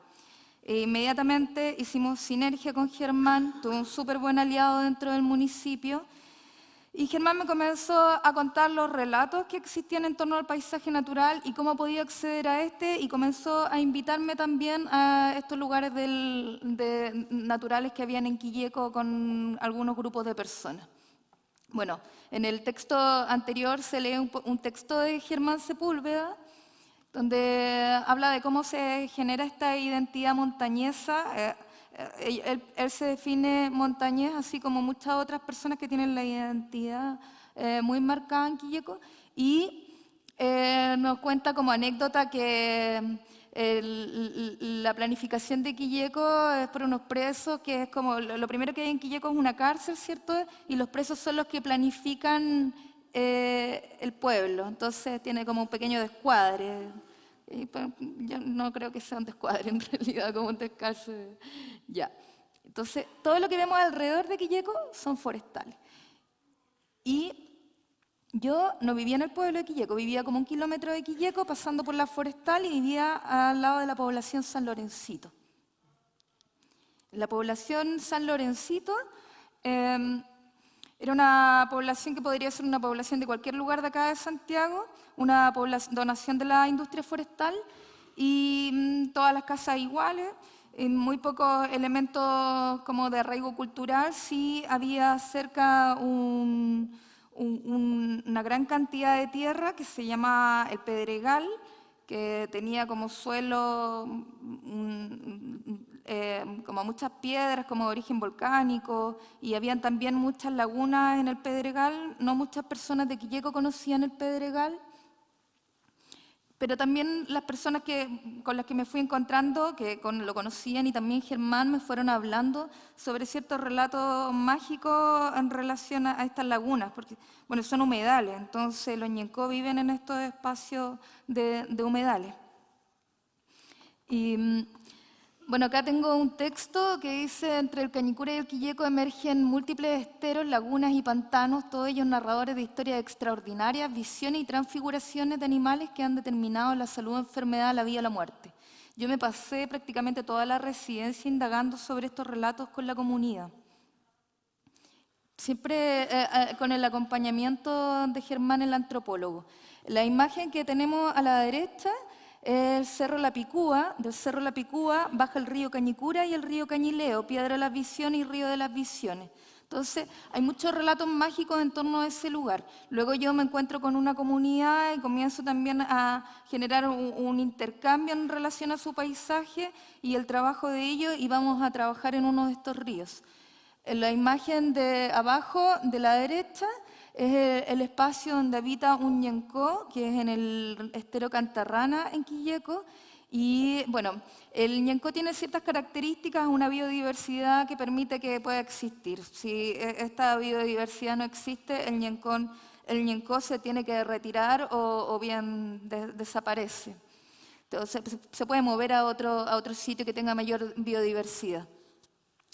Inmediatamente hicimos sinergia con Germán, tuve un súper buen aliado dentro del municipio, y Germán me comenzó a contar los relatos que existían en torno al paisaje natural y cómo podía acceder a este, y comenzó a invitarme también a estos lugares naturales que habían en Quilleco con algunos grupos de personas. Bueno, en el texto anterior se lee un texto de Germán Sepúlveda, donde habla de cómo se genera esta identidad montañesa. Él se define montañés, así como muchas otras personas que tienen la identidad muy marcada en Quilleco, y nos cuenta como anécdota que la planificación de Quilleco es por unos presos, que es como lo primero que hay en Quilleco es una cárcel, ¿cierto? Y los presos son los que planifican el pueblo, entonces tiene como un pequeño descuadre. Yo no creo que sea un descuadre en realidad, como un descalce. Ya. Entonces, todo lo que vemos alrededor de Quilleco son forestales. Y yo no vivía en el pueblo de Quilleco, vivía como 1 kilómetro de Quilleco, pasando por la forestal, y vivía al lado de la población San Lorencito. La población San Lorencito era una población que podría ser una población de cualquier lugar de acá de Santiago, una donación de la industria forestal, y todas las casas iguales, muy pocos elementos como de arraigo cultural. Sí había cerca una gran cantidad de tierra que se llama el Pedregal, que tenía como suelo como muchas piedras como de origen volcánico, y habían también muchas lagunas en el Pedregal. No muchas personas de Quilleco conocían el Pedregal, pero también las personas con las que me fui encontrando, que lo conocían, y también Germán, me fueron hablando sobre ciertos relatos mágicos en relación a estas lagunas, porque bueno, son humedales, entonces los ñencó viven en estos espacios de humedales. Y bueno, acá tengo un texto que dice: entre el Cañicura y el Quilleco emergen múltiples esteros, lagunas y pantanos, todos ellos narradores de historias extraordinarias, visiones y transfiguraciones de animales que han determinado la salud, la enfermedad, la vida o la muerte. Yo me pasé prácticamente toda la residencia indagando sobre estos relatos con la comunidad. Siempre con el acompañamiento de Germán, el antropólogo. La imagen que tenemos a la derecha es el Cerro La Picúa. Del Cerro La Picúa baja el río Cañicura y el río Cañileo, Piedra de las Visiones y Río de las Visiones. Entonces, hay muchos relatos mágicos en torno a ese lugar. Luego yo me encuentro con una comunidad y comienzo también a generar un intercambio en relación a su paisaje y el trabajo de ellos, y vamos a trabajar en uno de estos ríos. En la imagen de abajo, de la derecha, es el espacio donde habita un ñencó, que es en el estero Cantarrana, en Quilleco. Y bueno, el ñencó tiene ciertas características, una biodiversidad que permite que pueda existir. Si esta biodiversidad no existe, el ñencó se tiene que retirar o bien desaparece. Entonces, se puede mover a otro sitio que tenga mayor biodiversidad.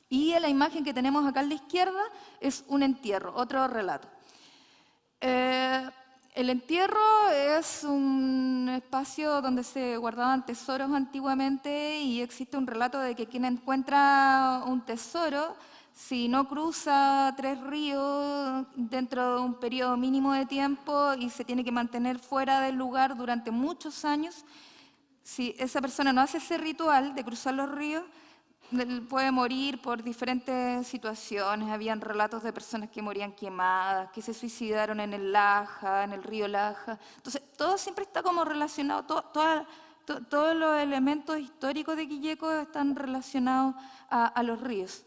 Y en la imagen que tenemos acá a la izquierda es un entierro, otro relato. El entierro es un espacio donde se guardaban tesoros antiguamente, y existe un relato de que quien encuentra un tesoro, si no cruza 3 ríos dentro de un periodo mínimo de tiempo y se tiene que mantener fuera del lugar durante muchos años, si esa persona no hace ese ritual de cruzar los ríos, puede morir por diferentes situaciones. Habían relatos de personas que morían quemadas, que se suicidaron en el Laja, en el río Laja. Entonces, todo siempre está como relacionado, todos los elementos históricos de Quilleco están relacionados a los ríos.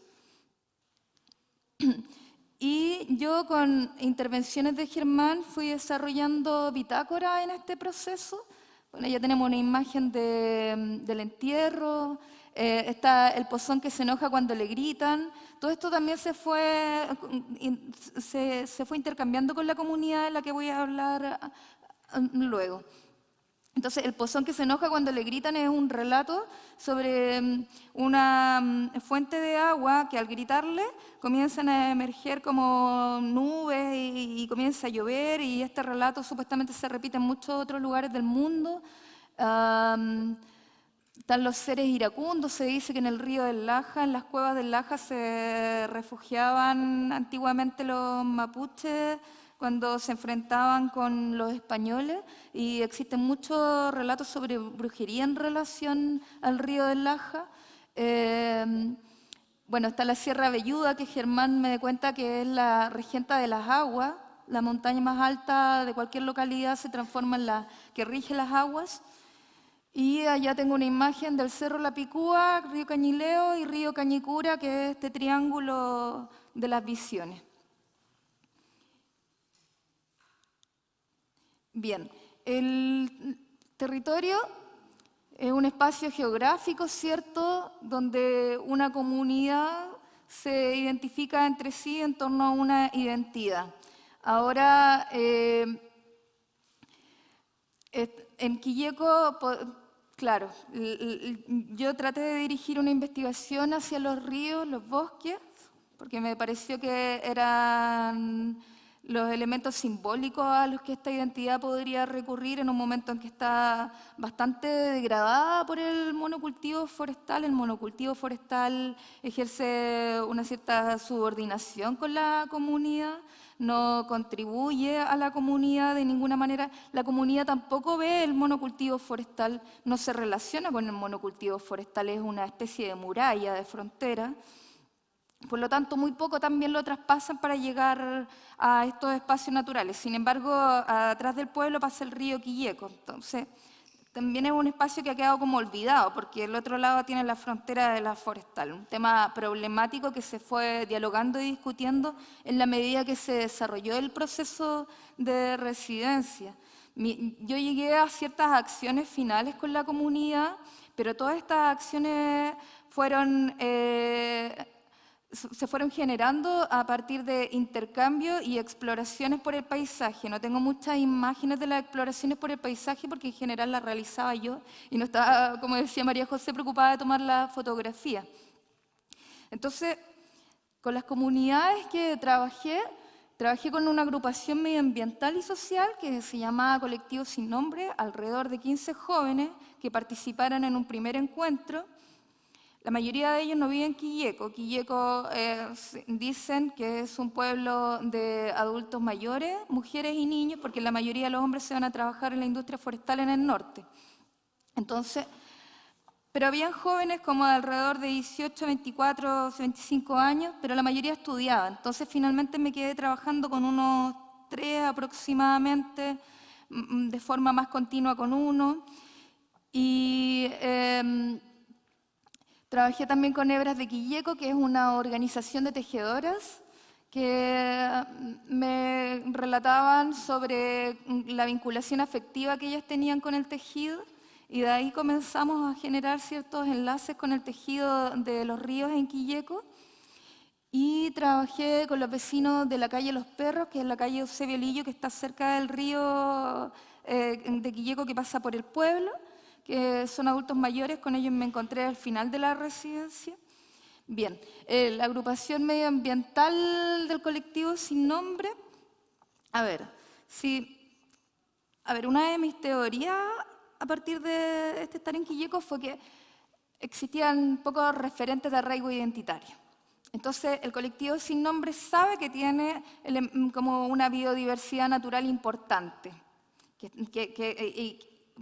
Y yo con intervenciones de Germán fui desarrollando bitácora en este proceso. Bueno, ya tenemos una imagen del entierro, está el pozón que se enoja cuando le gritan. Todo esto también se fue intercambiando con la comunidad de la que voy a hablar luego. Entonces, el pozón que se enoja cuando le gritan es un relato sobre una fuente de agua que al gritarle comienzan a emerger como nubes y comienza a llover, y este relato supuestamente se repite en muchos otros lugares del mundo. Están los seres iracundos, se dice que en el río del Laja, en las cuevas del Laja se refugiaban antiguamente los mapuches cuando se enfrentaban con los españoles, y existen muchos relatos sobre brujería en relación al río del Laja. Bueno, está la Sierra Velluda, que Germán me cuenta que es la regenta de las aguas, la montaña más alta de cualquier localidad se transforma en la que rige las aguas. Y allá tengo una imagen del Cerro La Picúa, río Cañileo y río Cañicura, que es este triángulo de las visiones. Bien, el territorio es un espacio geográfico, ¿cierto?, donde una comunidad se identifica entre sí en torno a una identidad. Ahora, en Quilleco, claro, yo traté de dirigir una investigación hacia los ríos, los bosques, porque me pareció que eran los elementos simbólicos a los que esta identidad podría recurrir en un momento en que está bastante degradada por el monocultivo forestal. El monocultivo forestal ejerce una cierta subordinación con la comunidad, no contribuye a la comunidad de ninguna manera. La comunidad tampoco ve el monocultivo forestal, no se relaciona con el monocultivo forestal, es una especie de muralla, de frontera. Por lo tanto, muy poco también lo traspasan para llegar a estos espacios naturales. Sin embargo, atrás del pueblo pasa el río Quilleco. Entonces, también es un espacio que ha quedado como olvidado, porque el otro lado tiene la frontera de la forestal. Un tema problemático que se fue dialogando y discutiendo en la medida que se desarrolló el proceso de residencia. Yo llegué a ciertas acciones finales con la comunidad, pero todas estas acciones se fueron generando a partir de intercambio y exploraciones por el paisaje. No tengo muchas imágenes de las exploraciones por el paisaje porque en general las realizaba yo y no estaba, como decía María José, preocupada de tomar la fotografía. Entonces, con las comunidades que trabajé con una agrupación medioambiental y social que se llamaba Colectivo Sin Nombre, alrededor de 15 jóvenes que participaron en un primer encuentro. La mayoría de ellos no viven en Quilleco. Quilleco dicen que es un pueblo de adultos mayores, mujeres y niños, porque la mayoría de los hombres se van a trabajar en la industria forestal en el norte. Entonces, pero habían jóvenes como de alrededor de 18, 24, 25 años, pero la mayoría estudiaba. Entonces, finalmente me quedé trabajando con unos 3 aproximadamente, de forma más continua con uno. Y trabajé también con Hebras de Quilleco, que es una organización de tejedoras que me relataban sobre la vinculación afectiva que ellas tenían con el tejido, y de ahí comenzamos a generar ciertos enlaces con el tejido de los ríos en Quilleco. Y trabajé con los vecinos de la calle Los Perros, que es la calle Eusebio Lillo, que está cerca del río de Quilleco, que pasa por el pueblo, que son adultos mayores. Con ellos me encontré al final de la residencia. Bien, la agrupación medioambiental del Colectivo Sin Nombre. Una de mis teorías a partir de estar en Quilleco fue que existían pocos referentes de arraigo identitario. Entonces, el Colectivo Sin Nombre sabe que tiene como una biodiversidad natural importante,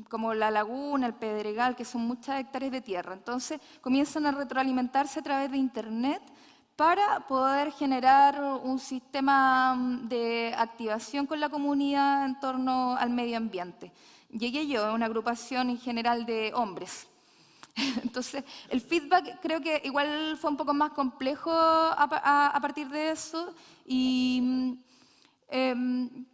como la laguna, el pedregal, que son muchas hectáreas de tierra. Entonces, comienzan a retroalimentarse a través de Internet para poder generar un sistema de activación con la comunidad en torno al medio ambiente. Llegué yo, una agrupación en general de hombres. Entonces, el feedback creo que igual fue un poco más complejo a partir de eso y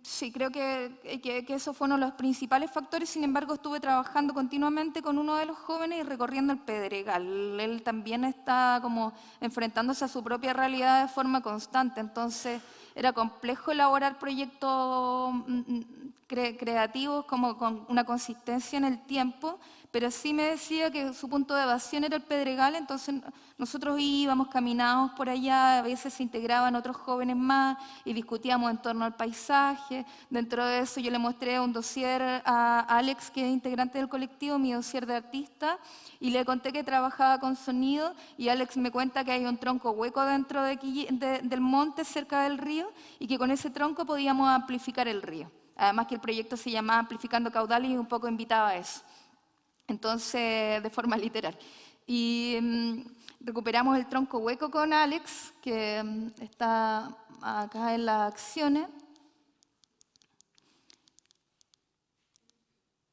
sí, creo que eso fue uno de los principales factores. Sin embargo, estuve trabajando continuamente con uno de los jóvenes y recorriendo el Pedregal. Él también está como enfrentándose a su propia realidad de forma constante, entonces era complejo elaborar proyectos creativos como con una consistencia en el tiempo, pero sí me decía que su punto de evasión era el Pedregal, entonces nosotros íbamos, caminábamos por allá, a veces se integraban otros jóvenes más y discutíamos en torno al paisaje. Dentro de eso yo le mostré un dossier a Alex, que es integrante del colectivo, mi dossier de artista, y le conté que trabajaba con sonido y Alex me cuenta que hay un tronco hueco dentro del monte cerca del río y que con ese tronco podíamos amplificar el río. Además que el proyecto se llamaba Amplificando Caudales y un poco invitaba a eso. Entonces, de forma literal. Y recuperamos el tronco hueco con Alex, que está acá en las acciones.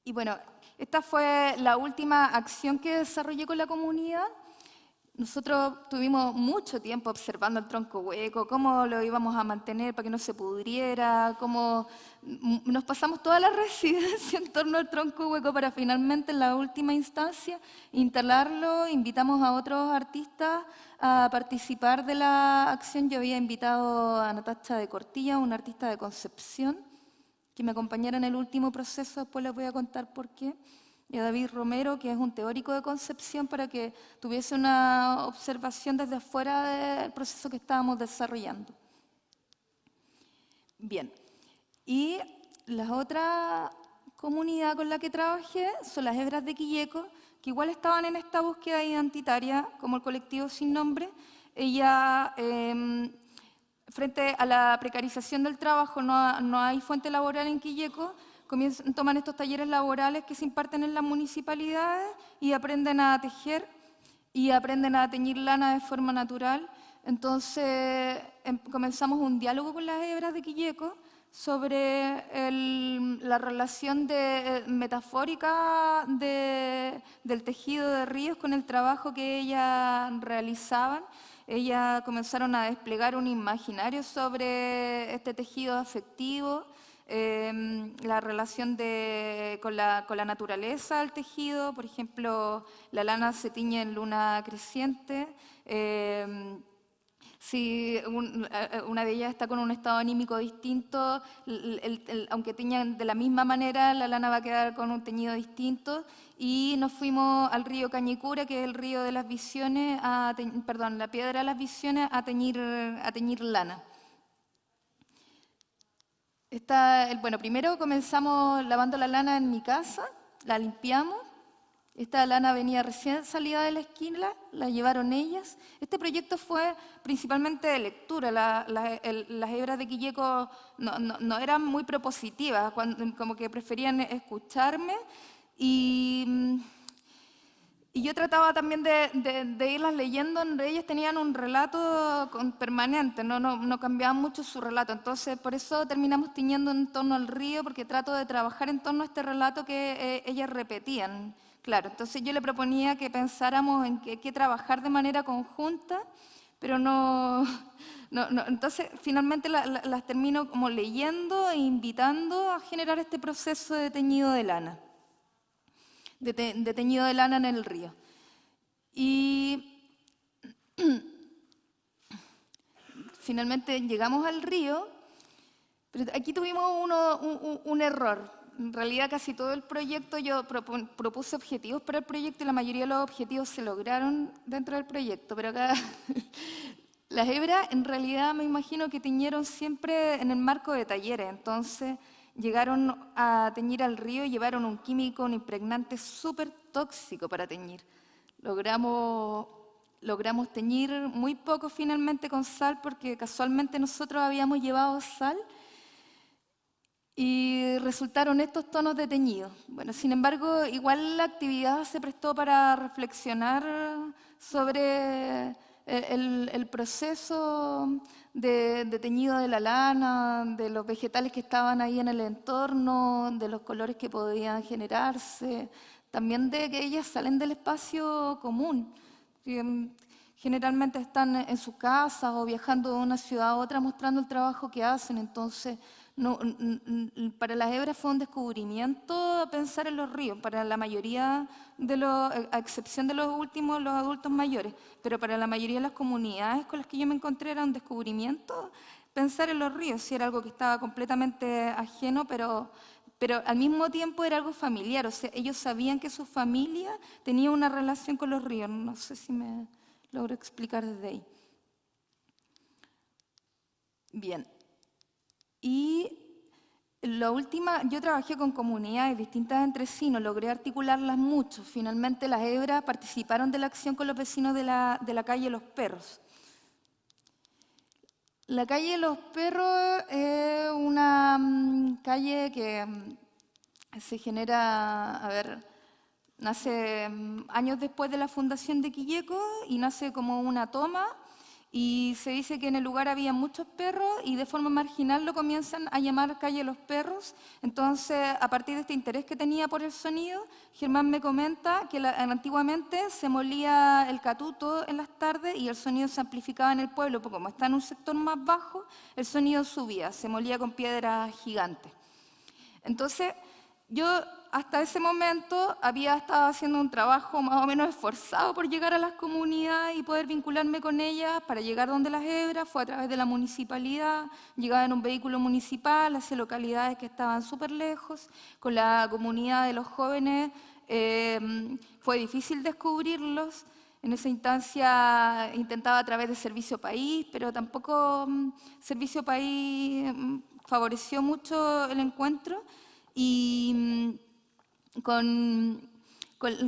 Y bueno, esta fue la última acción que desarrollé con la comunidad. Nosotros tuvimos mucho tiempo observando el tronco hueco, cómo lo íbamos a mantener para que no se pudriera, cómo nos pasamos toda la residencia en torno al tronco hueco para finalmente en la última instancia instalarlo. Invitamos a otros artistas a participar de la acción. Yo había invitado a Natacha de Cortilla, una artista de Concepción, que me acompañara en el último proceso, después les voy a contar por qué. Y a David Romero, que es un teórico de Concepción, para que tuviese una observación desde afuera del proceso que estábamos desarrollando. Bien, y la otra comunidad con la que trabajé son las hebras de Quilleco, que igual estaban en esta búsqueda identitaria, como el colectivo Sin Nombre. Ella, frente a la precarización del trabajo, no hay fuente laboral en Quilleco, toman estos talleres laborales que se imparten en las municipalidades y aprenden a tejer y aprenden a teñir lana de forma natural. Entonces comenzamos un diálogo con las hebras de Quilleco sobre la relación metafórica del tejido de ríos con el trabajo que ellas realizaban. Ellas comenzaron a desplegar un imaginario sobre este tejido afectivo, la relación con la naturaleza del tejido. Por ejemplo, la lana se tiñe en luna creciente. Si una de ellas está con un estado anímico distinto, aunque tiñan de la misma manera, la lana va a quedar con un teñido distinto. Y nos fuimos al río Cañicura, que es el río de las Visiones, la Piedra de las Visiones, a teñir lana. Bueno, primero comenzamos lavando la lana en mi casa, la limpiamos. Esta lana venía recién salida de la esquina, la llevaron ellas. Este proyecto fue principalmente de lectura. Las hebras de Quilleco no eran muy propositivas, como que preferían escucharme. Y yo trataba también de irlas leyendo. Ellas tenían un relato permanente, no cambiaban mucho su relato. Entonces, por eso terminamos tiñendo en torno al río, porque trato de trabajar en torno a este relato que ellas repetían. Claro, entonces yo le proponía que pensáramos en que trabajar de manera conjunta, pero no. Entonces, finalmente las termino como leyendo e invitando a generar este proceso de teñido de lana. De teñido de lana en el río. Y finalmente llegamos al río, pero aquí tuvimos un error. En realidad casi todo el proyecto, yo propuse objetivos para el proyecto y la mayoría de los objetivos se lograron dentro del proyecto, pero acá las hebras en realidad me imagino que teñieron siempre en el marco de talleres. Entonces llegaron a teñir al río y llevaron un químico, un impregnante súper tóxico para teñir. Logramos teñir muy poco finalmente con sal, porque casualmente nosotros habíamos llevado sal y resultaron estos tonos de teñido. Bueno, sin embargo, igual la actividad se prestó para reflexionar sobre el proceso de teñido de la lana, de los vegetales que estaban ahí en el entorno, de los colores que podían generarse, también de que ellas salen del espacio común. Generalmente están en sus casas o viajando de una ciudad a otra mostrando el trabajo que hacen. Entonces, para las hebras fue un descubrimiento pensar en los ríos, para la mayoría de los, a excepción de los últimos, los adultos mayores, pero para la mayoría de las comunidades con las que yo me encontré era un descubrimiento pensar en los ríos, si era algo que estaba completamente ajeno, pero al mismo tiempo era algo familiar, o sea, ellos sabían que su familia tenía una relación con los ríos. No sé si me logro explicar desde ahí. Bien. Y la última, yo trabajé con comunidades distintas entre sí, no logré articularlas mucho. Finalmente las hebras participaron de la acción con los vecinos de la calle Los Perros. La calle Los Perros es una calle que se genera, nace años después de la fundación de Quilleco y nace como una toma. Y se dice que en el lugar había muchos perros y de forma marginal lo comienzan a llamar calle Los Perros. Entonces, a partir de este interés que tenía por el sonido, Germán me comenta que antiguamente se molía el catuto en las tardes y el sonido se amplificaba en el pueblo, porque como está en un sector más bajo, el sonido subía, se molía con piedras gigantes. Entonces, yo hasta ese momento había estado haciendo un trabajo más o menos esforzado por llegar a las comunidades y poder vincularme con ellas para llegar donde las hebras. Fue a través de la municipalidad, llegaba en un vehículo municipal hacia localidades que estaban súper lejos. Con la comunidad de los jóvenes fue difícil descubrirlos. En esa instancia intentaba a través de Servicio País, pero tampoco Servicio País favoreció mucho el encuentro. Y con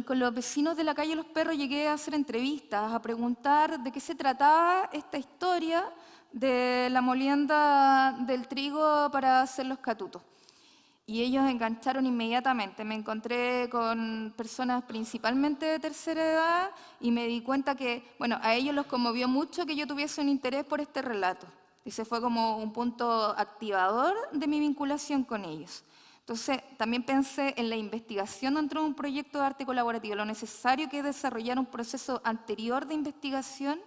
los vecinos de la calle Los Perros llegué a hacer entrevistas, a preguntar de qué se trataba esta historia de la molienda del trigo para hacer los catutos. Y ellos engancharon inmediatamente. Me encontré con personas principalmente de tercera edad y me di cuenta que, bueno, a ellos los conmovió mucho que yo tuviese un interés por este relato. Y ese fue como un punto activador de mi vinculación con ellos. Entonces, también pensé en la investigación dentro de un proyecto de arte colaborativo, lo necesario que es desarrollar un proceso anterior de investigación,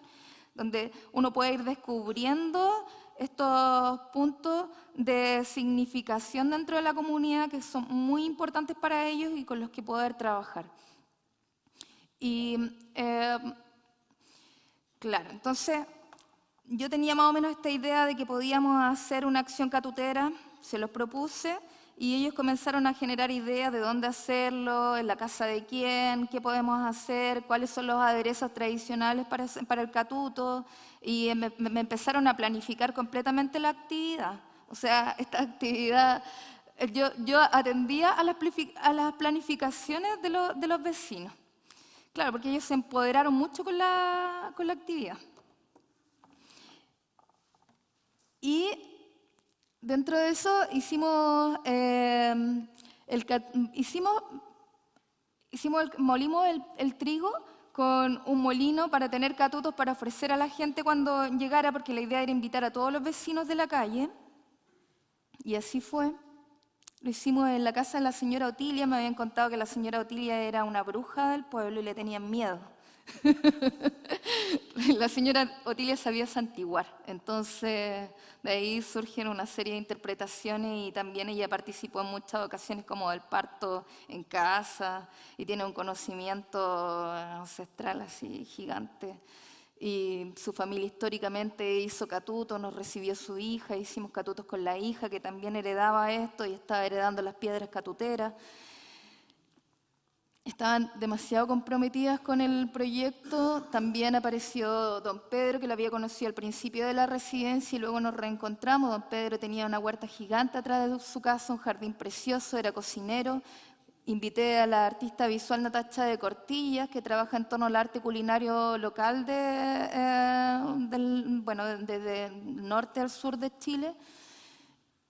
donde uno puede ir descubriendo estos puntos de significación dentro de la comunidad que son muy importantes para ellos y con los que poder trabajar. Y, claro, entonces, yo tenía más o menos esta idea de que podíamos hacer una acción catutera, se los propuse, y ellos comenzaron a generar ideas de dónde hacerlo, en la casa de quién, qué podemos hacer, cuáles son los aderezos tradicionales para el catuto, y me empezaron a planificar completamente la actividad. O sea, esta actividad, yo atendía a las planificaciones de los vecinos. Claro, porque ellos se empoderaron mucho con la actividad. Y dentro de eso molimos el trigo con un molino para tener catutos para ofrecer a la gente cuando llegara, porque la idea era invitar a todos los vecinos de la calle. Y así fue. Lo hicimos en la casa de la señora Otilia. Me habían contado que la señora Otilia era una bruja del pueblo y le tenían miedo. La señora Otilia sabía santiguar, entonces de ahí surgen una serie de interpretaciones y también ella participó en muchas ocasiones como del parto en casa y tiene un conocimiento ancestral así gigante. Y su familia históricamente hizo catutos, nos recibió su hija, hicimos catutos con la hija que también heredaba esto y estaba heredando las piedras catuteras. Estaban demasiado comprometidas con el proyecto. También apareció don Pedro, que lo había conocido al principio de la residencia y luego nos reencontramos. Don Pedro tenía una huerta gigante atrás de su casa, un jardín precioso, era cocinero. Invité a la artista visual Natacha de Cortillas, que trabaja en torno al arte culinario local desde el norte al sur de Chile.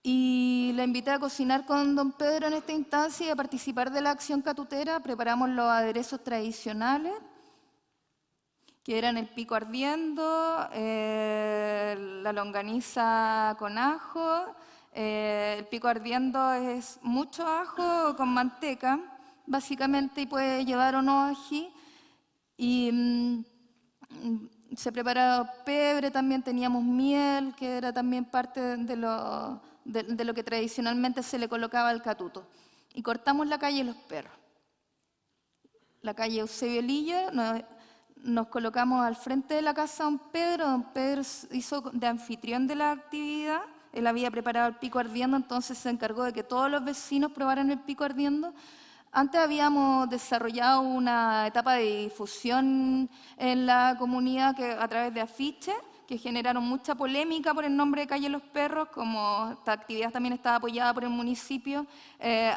Y la invité a cocinar con don Pedro en esta instancia y a participar de la acción catutera. Preparamos los aderezos tradicionales, que eran el pico ardiendo, la longaniza con ajo. El pico ardiendo es mucho ajo con manteca, básicamente, y puede llevar o no ají. Y se preparaba pebre, también teníamos miel, que era también parte de lo que tradicionalmente se le colocaba al catuto. Y cortamos la calle Los Perros. La calle Eusebio Lillo, nos colocamos al frente de la casa Don Pedro. Don Pedro hizo de anfitrión de la actividad. Él había preparado el pico ardiendo, entonces se encargó de que todos los vecinos probaran el pico ardiendo. Antes habíamos desarrollado una etapa de difusión en la comunidad a través de afiches que generaron mucha polémica por el nombre de Calle Los Perros. Como esta actividad también estaba apoyada por el municipio,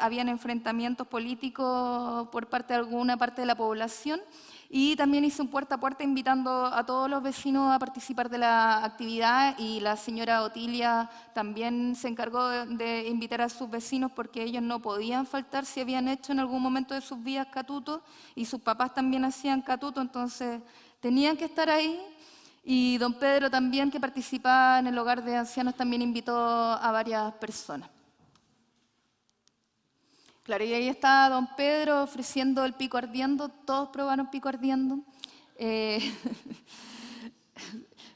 habían enfrentamientos políticos por parte de alguna parte de la población. Y también hice un puerta a puerta invitando a todos los vecinos a participar de la actividad, y la señora Otilia también se encargó de invitar a sus vecinos porque ellos no podían faltar si habían hecho en algún momento de sus vidas catuto, y sus papás también hacían catuto, entonces tenían que estar ahí. Y don Pedro también, que participaba en el hogar de ancianos, también invitó a varias personas. Claro, y ahí está don Pedro ofreciendo el pico ardiendo. Todos probaron pico ardiendo.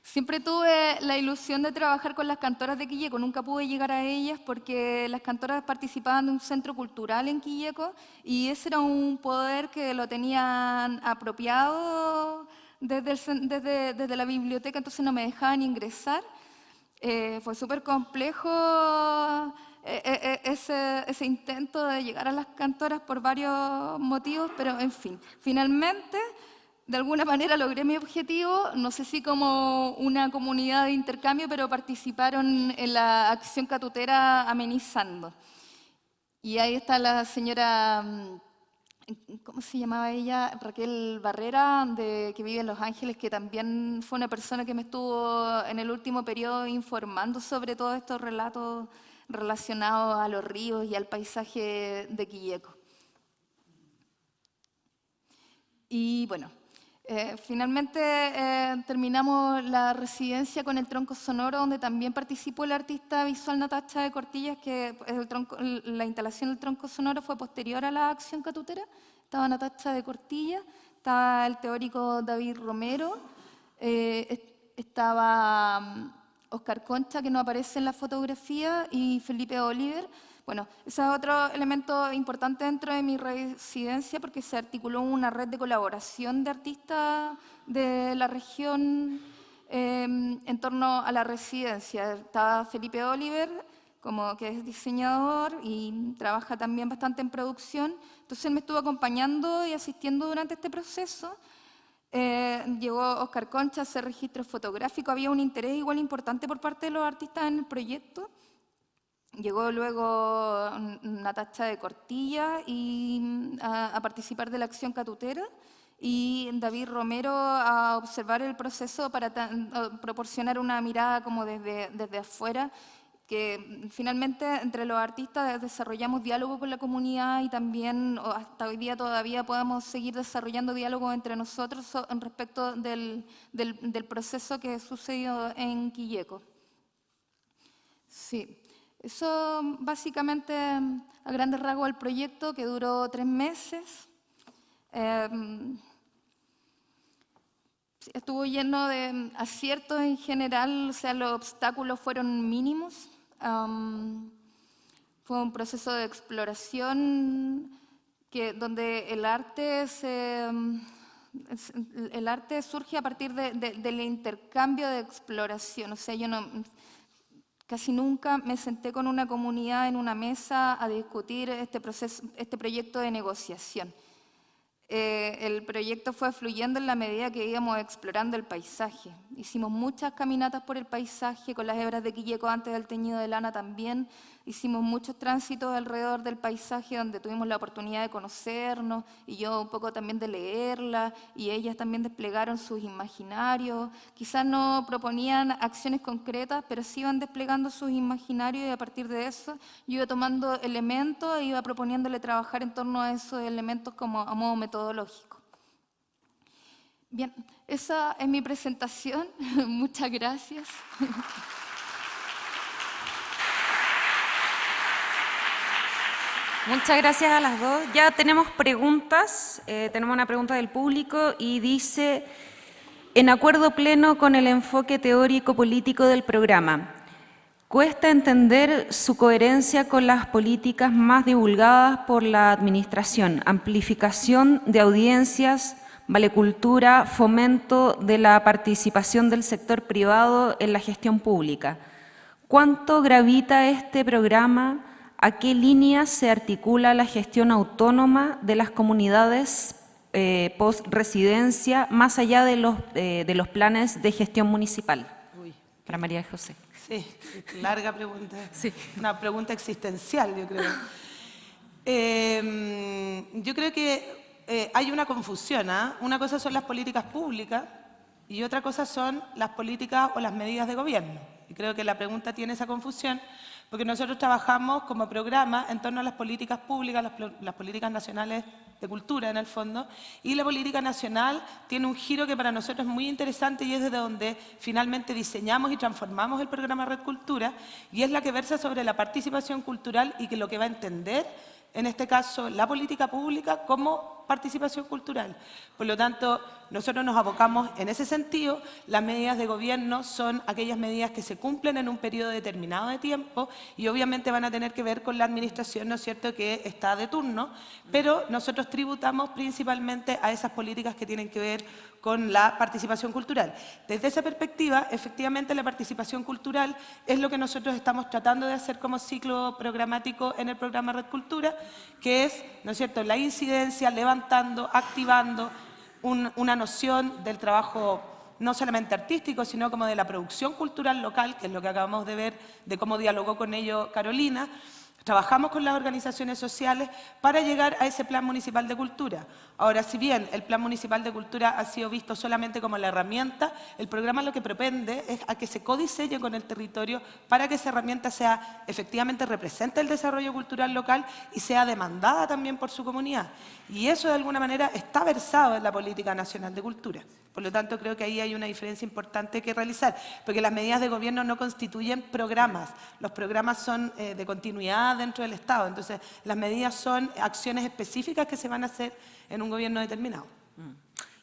Siempre tuve la ilusión de trabajar con las cantoras de Quilleco. Nunca pude llegar a ellas porque las cantoras participaban de un centro cultural en Quilleco, y ese era un poder que lo tenían apropiado desde la biblioteca, entonces no me dejaban ingresar. Fue súper complejo ese intento de llegar a las cantoras por varios motivos, pero en fin, finalmente, de alguna manera logré mi objetivo, no sé si como una comunidad de intercambio, pero participaron en la acción catutera amenizando. Y ahí está la señora, ¿cómo se llamaba ella? Raquel Barrera, que vive en Los Ángeles, que también fue una persona que me estuvo en el último periodo informando sobre todos estos relatos relacionados a los ríos y al paisaje de Quilleco. Y bueno, finalmente terminamos la residencia con el tronco sonoro, donde también participó el artista visual Natacha de Cortillas, que la instalación del tronco sonoro fue posterior a la acción catutera. Estaba Natacha de Cortillas, estaba el teórico David Romero, estaba Oscar Concha, que no aparece en la fotografía, y Felipe Oliver. Bueno, ese es otro elemento importante dentro de mi residencia, porque se articuló una red de colaboración de artistas de la región en torno a la residencia. Estaba Felipe Oliver, que es diseñador y trabaja también bastante en producción. Entonces él me estuvo acompañando y asistiendo durante este proceso. Llegó Oscar Concha a hacer registro fotográfico. Había un interés igual importante por parte de los artistas en el proyecto. Llegó luego Natacha de Cortilla a participar de la acción catutera, y David Romero a observar el proceso para proporcionar una mirada como desde afuera, que finalmente entre los artistas desarrollamos diálogo con la comunidad, y también hasta hoy día todavía podemos seguir desarrollando diálogo entre nosotros respecto del proceso que sucedió en Quilleco. Sí. Eso básicamente a grandes rasgos el proyecto, que duró 3 meses. Estuvo lleno de aciertos en general, o sea, los obstáculos fueron mínimos. Fue un proceso de exploración donde el arte surge a partir del intercambio de exploración. O sea, yo casi nunca me senté con una comunidad en una mesa a discutir este proyecto de negociación. El proyecto fue fluyendo en la medida que íbamos explorando el paisaje. Hicimos muchas caminatas por el paisaje, con las hebras de Quilleco antes del teñido de lana también. Hicimos muchos tránsitos alrededor del paisaje, donde tuvimos la oportunidad de conocernos, y yo un poco también de leerla, y ellas también desplegaron sus imaginarios. Quizás no proponían acciones concretas, pero sí iban desplegando sus imaginarios, y a partir de eso yo iba tomando elementos e iba proponiéndole trabajar en torno a esos elementos como a modo metodológico. Bien, esa es mi presentación. Muchas gracias. Muchas Muchas gracias a las dos. Ya tenemos preguntas. Tenemos una pregunta del público y dice, en acuerdo pleno con el enfoque teórico-político del programa, cuesta entender su coherencia con las políticas más divulgadas por la administración, amplificación de audiencias, valecultura, fomento de la participación del sector privado en la gestión pública. ¿Cuánto gravita este programa? ¿A qué línea se articula la gestión autónoma de las comunidades post-residencia, más allá de los planes de gestión municipal? Para María José. Sí, larga pregunta. Sí. Una pregunta existencial, yo creo. Yo creo que hay una confusión. Una cosa son las políticas públicas y otra cosa son las políticas o las medidas de gobierno. Y creo que la pregunta tiene esa confusión porque nosotros trabajamos como programa en torno a las políticas públicas, las políticas nacionales de cultura en el fondo, y la política nacional tiene un giro que para nosotros es muy interesante y es desde donde finalmente diseñamos y transformamos el programa Red Cultura, y es la que versa sobre la participación cultural y que lo que va a entender, en este caso, la política pública como participación cultural. Por lo tanto, nosotros nos abocamos en ese sentido. Las medidas de gobierno son aquellas medidas que se cumplen en un periodo determinado de tiempo y obviamente van a tener que ver con la administración, ¿no es cierto?, que está de turno, pero nosotros tributamos principalmente a esas políticas que tienen que ver con la participación cultural. Desde esa perspectiva, efectivamente, la participación cultural es lo que nosotros estamos tratando de hacer como ciclo programático en el programa Red Cultura, que es, ¿no es cierto?, la incidencia, levantando, activando una noción del trabajo no solamente artístico, sino como de la producción cultural local, que es lo que acabamos de ver, de cómo dialogó con ello Carolina. Trabajamos con las organizaciones sociales para llegar a ese Plan Municipal de Cultura. Ahora, si bien el Plan Municipal de Cultura ha sido visto solamente como la herramienta, el programa lo que propende es a que se codiseñe con el territorio para que esa herramienta sea efectivamente represente el desarrollo cultural local y sea demandada también por su comunidad. Y eso de alguna manera está versado en la Política Nacional de Cultura. Por lo tanto, creo que ahí hay una diferencia importante que realizar, porque las medidas de gobierno no constituyen programas. Los programas son de continuidad dentro del Estado. Entonces, las medidas son acciones específicas que se van a hacer en un gobierno determinado.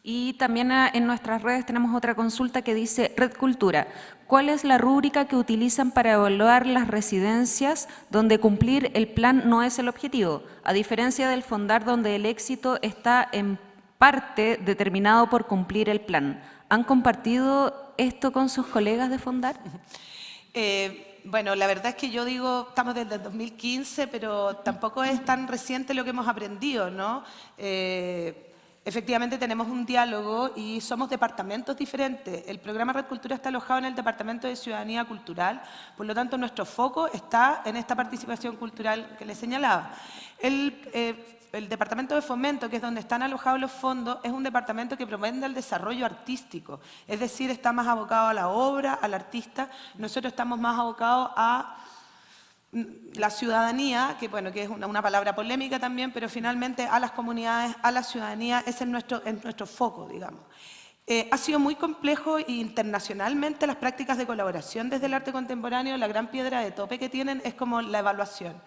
Y también en nuestras redes tenemos otra consulta que dice, Red Cultura, ¿cuál es la rúbrica que utilizan para evaluar las residencias donde cumplir el plan no es el objetivo? A diferencia del Fondar, donde el éxito está en parte determinado por cumplir el plan. ¿Han compartido esto con sus colegas de Fondar? Bueno, la verdad es que yo digo, estamos desde el 2015, pero tampoco es tan reciente lo que hemos aprendido, ¿no? Efectivamente tenemos un diálogo y somos departamentos diferentes. El programa Red Cultura está alojado en el Departamento de Ciudadanía Cultural, por lo tanto nuestro foco está en esta participación cultural que les señalaba. El Departamento de Fomento, que es donde están alojados los fondos, es un departamento que propende el desarrollo artístico, es decir, está más abocado a la obra, al artista. Nosotros estamos más abocados a la ciudadanía, que bueno, que es una palabra polémica también, pero finalmente a las comunidades, a la ciudadanía, ese es nuestro foco, digamos. Ha sido muy complejo e internacionalmente las prácticas de colaboración desde el arte contemporáneo, la gran piedra de tope que tienen es como la evaluación.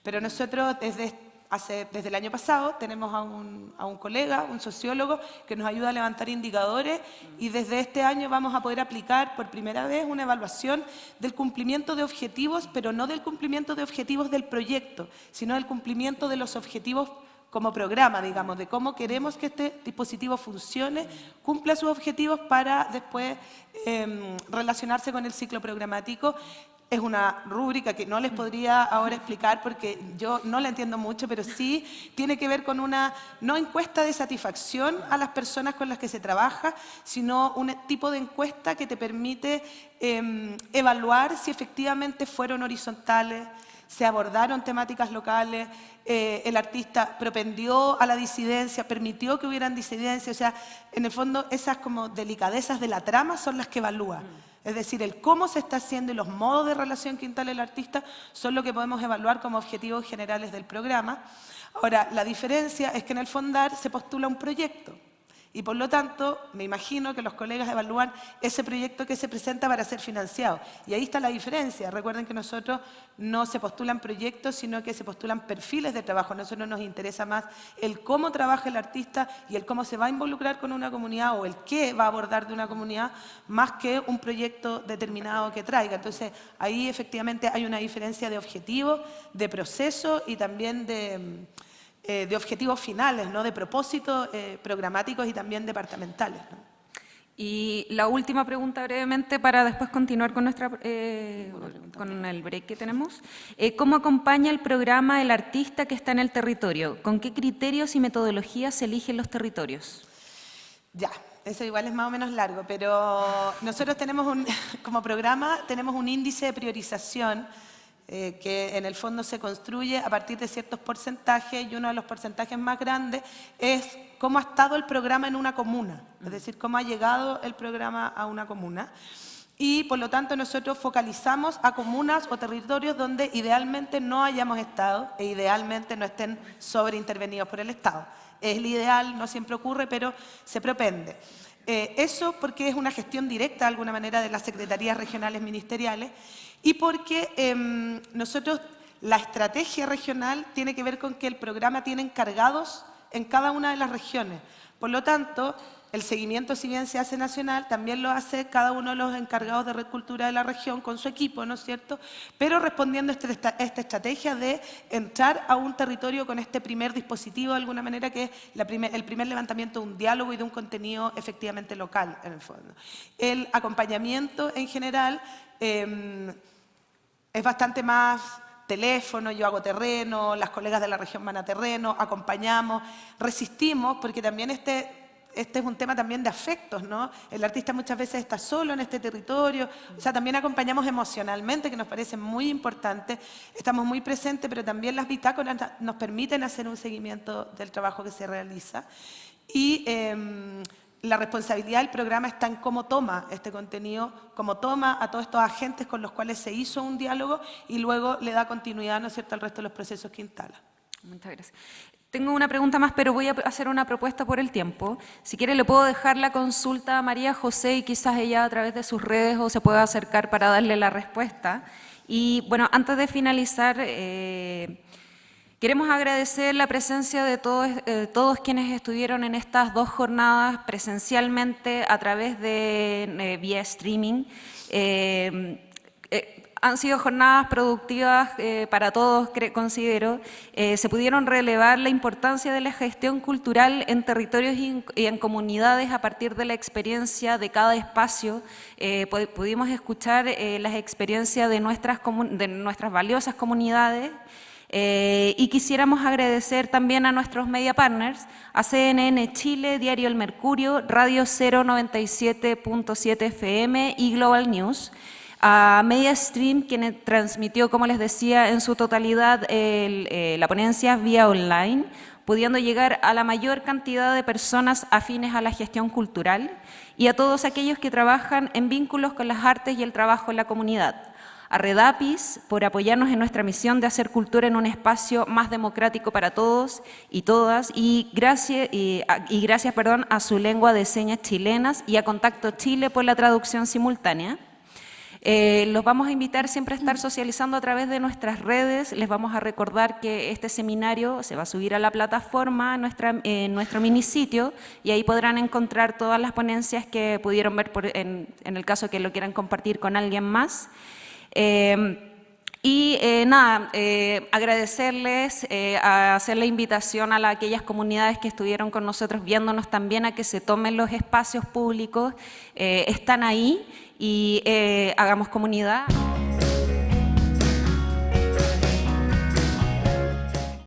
Pero nosotros desde el año pasado tenemos a un colega, un sociólogo, que nos ayuda a levantar indicadores y desde este año vamos a poder aplicar por primera vez una evaluación del cumplimiento de objetivos, pero no del cumplimiento de objetivos del proyecto, sino del cumplimiento de los objetivos como programa, digamos, de cómo queremos que este dispositivo funcione, cumpla sus objetivos para después relacionarse con el ciclo programático. Es una rúbrica que no les podría ahora explicar porque yo no la entiendo mucho, pero sí tiene que ver con una no encuesta de satisfacción a las personas con las que se trabaja, sino un tipo de encuesta que te permite evaluar si efectivamente fueron horizontales, se abordaron temáticas locales, el artista propendió a la disidencia, permitió que hubieran disidencias, o sea, en el fondo esas como delicadezas de la trama son las que evalúa. Es decir, el cómo se está haciendo y los modos de relación que instala el artista son lo que podemos evaluar como objetivos generales del programa. Ahora, la diferencia es que en el Fondar se postula un proyecto Y por lo tanto, me imagino que los colegas evalúan ese proyecto que se presenta para ser financiado. Y ahí está la diferencia. Recuerden que nosotros no se postulan proyectos, sino que se postulan perfiles de trabajo. A nosotros nos interesa más el cómo trabaja el artista y el cómo se va a involucrar con una comunidad o el qué va a abordar de una comunidad, más que un proyecto determinado que traiga. Entonces, ahí efectivamente hay una diferencia de objetivo, de proceso y también de objetivos finales, ¿no? De propósitos programáticos y también departamentales, ¿no? Y la última pregunta brevemente para después continuar con, con el break que tenemos. ¿Cómo acompaña el programa el artista que está en el territorio? ¿Con qué criterios y metodologías se eligen los territorios? Ya, eso igual es más o menos largo, pero nosotros tenemos como programa tenemos un índice de priorización que en el fondo se construye a partir de ciertos porcentajes y uno de los porcentajes más grandes es cómo ha estado el programa en una comuna, es decir, cómo ha llegado el programa a una comuna. Y por lo tanto nosotros focalizamos a comunas o territorios donde idealmente no hayamos estado e idealmente no estén sobreintervenidos por el Estado. Es el ideal, no siempre ocurre, pero se propende. Eso porque es una gestión directa de alguna manera de las secretarías regionales ministeriales y porque nosotros, la estrategia regional tiene que ver con que el programa tiene encargados en cada una de las regiones. Por lo tanto, el seguimiento, si bien se hace nacional, también lo hace cada uno de los encargados de Red Cultura de la región con su equipo, ¿no es cierto? Pero respondiendo a esta estrategia de entrar a un territorio con este primer dispositivo, de alguna manera, que es el primer levantamiento de un diálogo y de un contenido efectivamente local, en el fondo. El acompañamiento, en general, es bastante más teléfono, yo hago terreno, las colegas de la región van a terreno, acompañamos, resistimos, porque también este es un tema también de afectos, ¿no? El artista muchas veces está solo en este territorio, o sea, también acompañamos emocionalmente, que nos parece muy importante, estamos muy presentes, pero también las bitácoras nos permiten hacer un seguimiento del trabajo que se realiza. Y la responsabilidad del programa está en cómo toma este contenido, cómo toma a todos estos agentes con los cuales se hizo un diálogo y luego le da continuidad, ¿no es cierto?, al resto de los procesos que instala. Muchas gracias. Tengo una pregunta más, pero voy a hacer una propuesta por el tiempo. Si quiere, le puedo dejar la consulta a María José y quizás ella a través de sus redes o se pueda acercar para darle la respuesta. Y bueno, antes de finalizar, queremos agradecer la presencia de todos quienes estuvieron en estas 2 jornadas presencialmente a través de vía streaming. Han sido jornadas productivas para todos, considero. Se pudieron relevar la importancia de la gestión cultural en territorios y en comunidades a partir de la experiencia de cada espacio. Pudimos escuchar las experiencias de nuestras valiosas comunidades. Y quisiéramos agradecer también a nuestros media partners, a CNN Chile, Diario El Mercurio, Radio 097.7 FM y Global News. A MediaStream, quien transmitió, como les decía, en su totalidad la ponencia vía online, pudiendo llegar a la mayor cantidad de personas afines a la gestión cultural y a todos aquellos que trabajan en vínculos con las artes y el trabajo en la comunidad. A Redapis, por apoyarnos en nuestra misión de hacer cultura en un espacio más democrático para todos y todas, y gracias a su lengua de señas chilenas, y a Contacto Chile por la traducción simultánea. Los vamos a invitar siempre a estar socializando a través de nuestras redes. Les vamos a recordar que este seminario se va a subir a la plataforma en nuestro minisitio y ahí podrán encontrar todas las ponencias que pudieron ver en el caso que lo quieran compartir con alguien más. Agradecerles, hacer la invitación a aquellas comunidades que estuvieron con nosotros viéndonos también a que se tomen los espacios públicos, están ahí y hagamos comunidad.